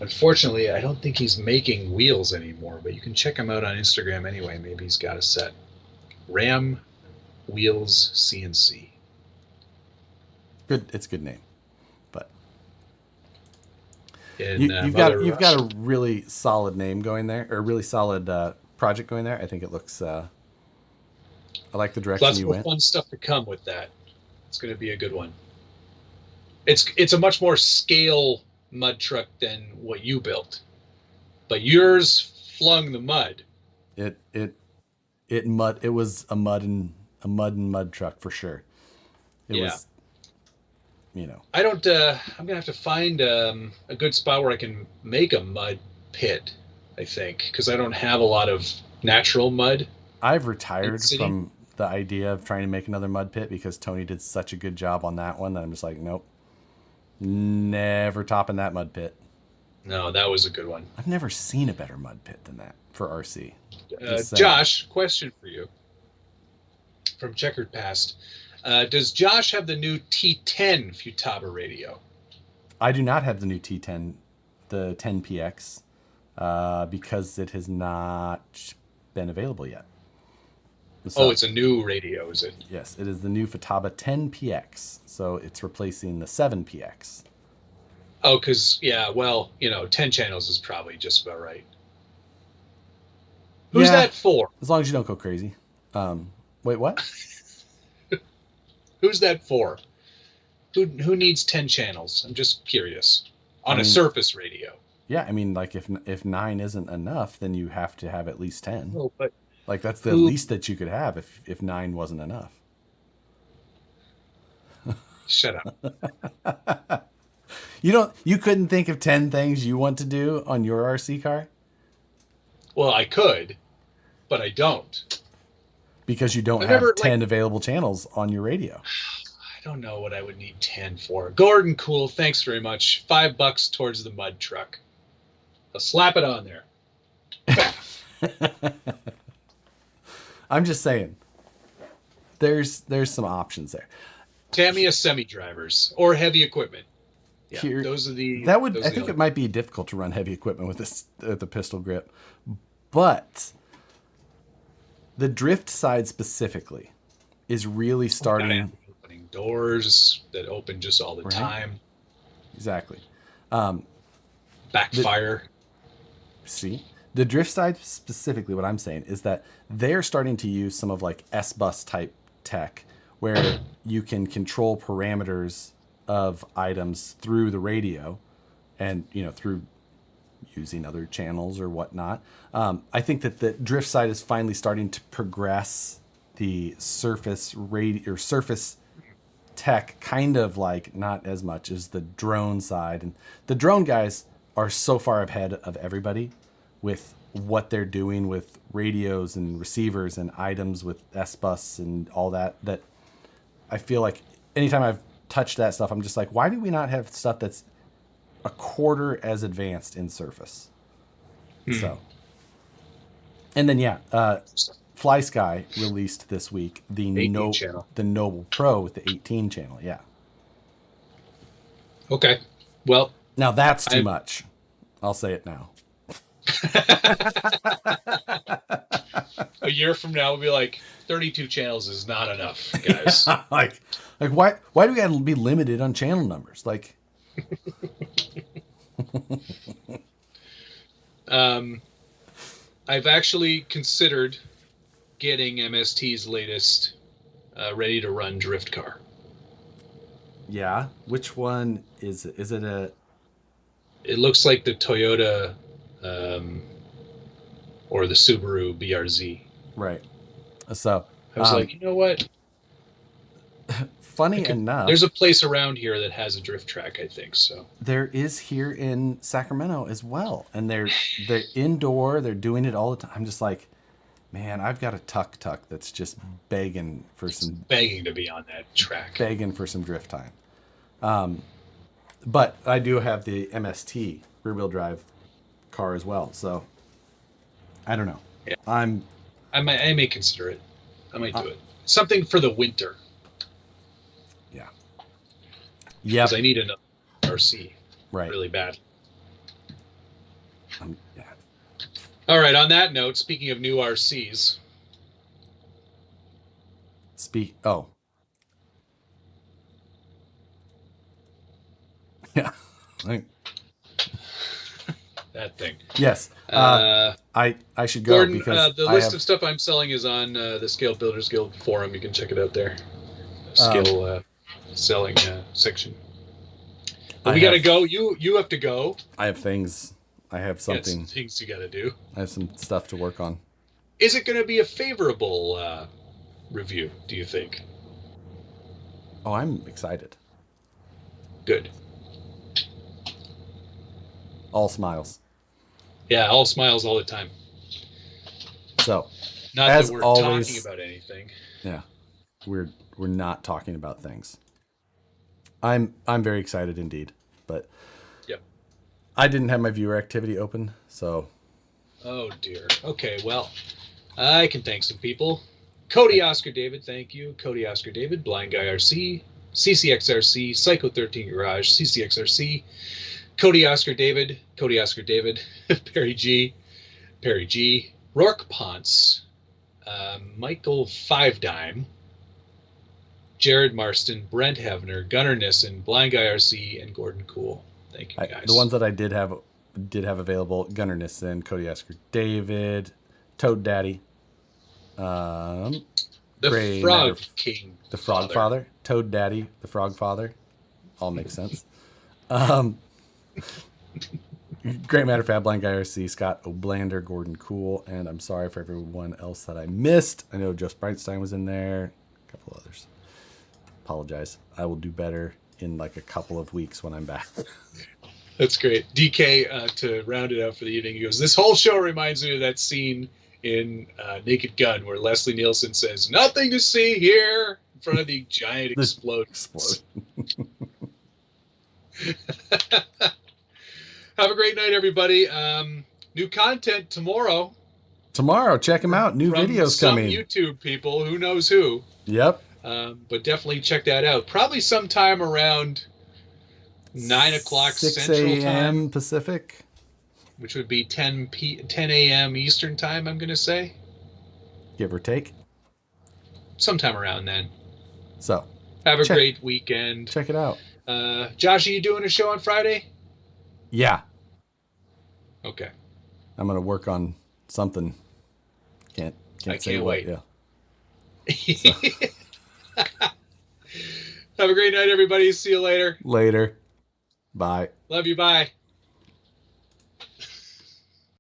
Unfortunately, I don't think he's making wheels anymore, but you can check him out on Instagram anyway. Maybe he's got a set. Ram Wheels CNC. Good, it's a good name, but you've got a really solid name going there, or a really solid project going there. I think it looks. I like the direction Lots you more went. fun stuff to come with that. It's going to be a good one. It's a much more scale mud truck than what you built, but yours flung the mud. It was a mud and mud truck for sure. It was I don't. I'm gonna have to find a good spot where I can make a mud pit. I think because I don't have a lot of natural mud. I've retired from the idea of trying to make another mud pit because Tony did such a good job on that one that I'm just like, nope, never topping that mud pit. No, that was a good one. I've never seen a better mud pit than that for RC. Josh, question for you from Checkered Past. Does Josh have the new T10 Futaba radio? I do not have the new T10, the 10PX, because it has not been available yet. So, it's a new radio, is it? Yes, it is the new Futaba 10PX. So it's replacing the 7PX. Oh, because, 10 channels is probably just about right. Who's that for? As long as you don't go crazy. Wait, what? Who's that for? Who needs 10 channels? I'm just curious. On a Surface radio. Yeah, I mean, like if 9 isn't enough, then you have to have at least 10. Oh, but like that's the least that you could have if 9 wasn't enough. Shut up. You couldn't think of 10 things you want to do on your RC car? Well, I could, but I don't. Because you don't have 10 available channels on your radio. I don't know what I would need 10 for. Gordon, cool. Thanks very much. $5 towards the mud truck. I'll slap it on there. I'm just saying. There's some options there. Tamiya semi-drivers or heavy equipment. Yeah, those are the. I think it might be difficult to run heavy equipment with the pistol grip, but the drift side specifically is really starting. Opening doors that open just all the time. Exactly. Backfire. See, the drift side specifically, what I'm saying is that they're starting to use some of like S-bus type tech where you can control parameters of items through the radio and, through using other channels or whatnot. I think that the drift side is finally starting to progress the surface radio or surface tech, kind of like not as much as the drone side. And the drone guys are so far ahead of everybody with what they're doing with radios and receivers and items with S-bus and all that I feel like anytime I've touched that stuff, I'm just like, why do we not have stuff that's a quarter as advanced in Surface? So, and then Fly Sky released this week the Noble Pro with the 18 channel. Yeah. Okay. Well, now that's too much. I'll say it now. A year from now, we'll be like, 32 channels is not enough, guys. like why do we gotta be limited on channel numbers? Like, I've actually considered getting MST's latest ready to run drift car. Yeah, which one is it? Is it a? It looks like the Toyota or the Subaru BRZ. Right. So I was like, you know what? Funny enough, there's a place around here that has a drift track, I think. So there is here in Sacramento as well, and they're indoor. They're doing it all the time. I'm just like, man, I've got a tuk that's just begging to be on that track, begging for some drift time. But I do have the MST rear wheel drive car as well, so I don't know. Yeah. I may consider it. I might do it. Something for the winter. Yeah. Yeah. Because I need another RC. Right. Really bad. Yeah. All right. On that note, speaking of new RCs. Oh. Yeah. That thing. Yes. I should go. Gordon, because the list of stuff I'm selling is on the Scale Builders Guild forum. You can check it out there. Scale selling section. But we got to go. You have to go. I have things. I have something. Things you got to do. I have some stuff to work on. Is it going to be a favorable review, do you think? Oh, I'm excited. Good. All smiles. Yeah, all smiles all the time. So, not as that we're always, talking about anything. Yeah, we're not talking about things. I'm very excited indeed, but yep. I didn't have my viewer activity open, so. Oh dear. Okay, well, I can thank some people. Cody Oscar David, thank you. Cody Oscar David, Blind Guy RC, CCXRC, Psycho 13 Garage, CCXRC, Cody Oscar David, Perry G, Rourke Ponce, Michael Five Dime, Jared Marston, Brent Hevener, Gunnar Nissen, Blind Guy RC, and Gordon Cool. Thank you, guys. The ones that I did have available: Gunnar Nissen, Cody Oscar David, Toad Daddy, the Gray Frog Matter, King, the Frog Father, Toad Daddy, the Frog Father, all makes sense. Great Matter Fab, Blind Guy RC, Scott O'Blander, Gordon Cool, and I'm sorry for everyone else that I missed. I know Joe Brightstein was in there, a couple others. Apologize. I will do better in like a couple of weeks when I'm back. That's great. DK, to round it out for the evening, he goes, this whole show reminds me of that scene in Naked Gun where Leslie Nielsen says, nothing to see here, in front of the giant explosion. Have a great night, everybody. New content tomorrow. Check them out. New videos coming. Some YouTube people, who knows who. Yep. But definitely check that out. Probably sometime around 9 o'clock 6 Central Time. Pacific. Which would be 10 a.m. Eastern Time, I'm going to say. Give or take. Sometime around then. So. Have a great weekend. Check it out. Josh, are you doing a show on Friday? Yeah. Okay. I'm going to work on something. Can't say what. Wait. Yeah. So. Have a great night, everybody. See you later. Later. Bye. Love you. Bye.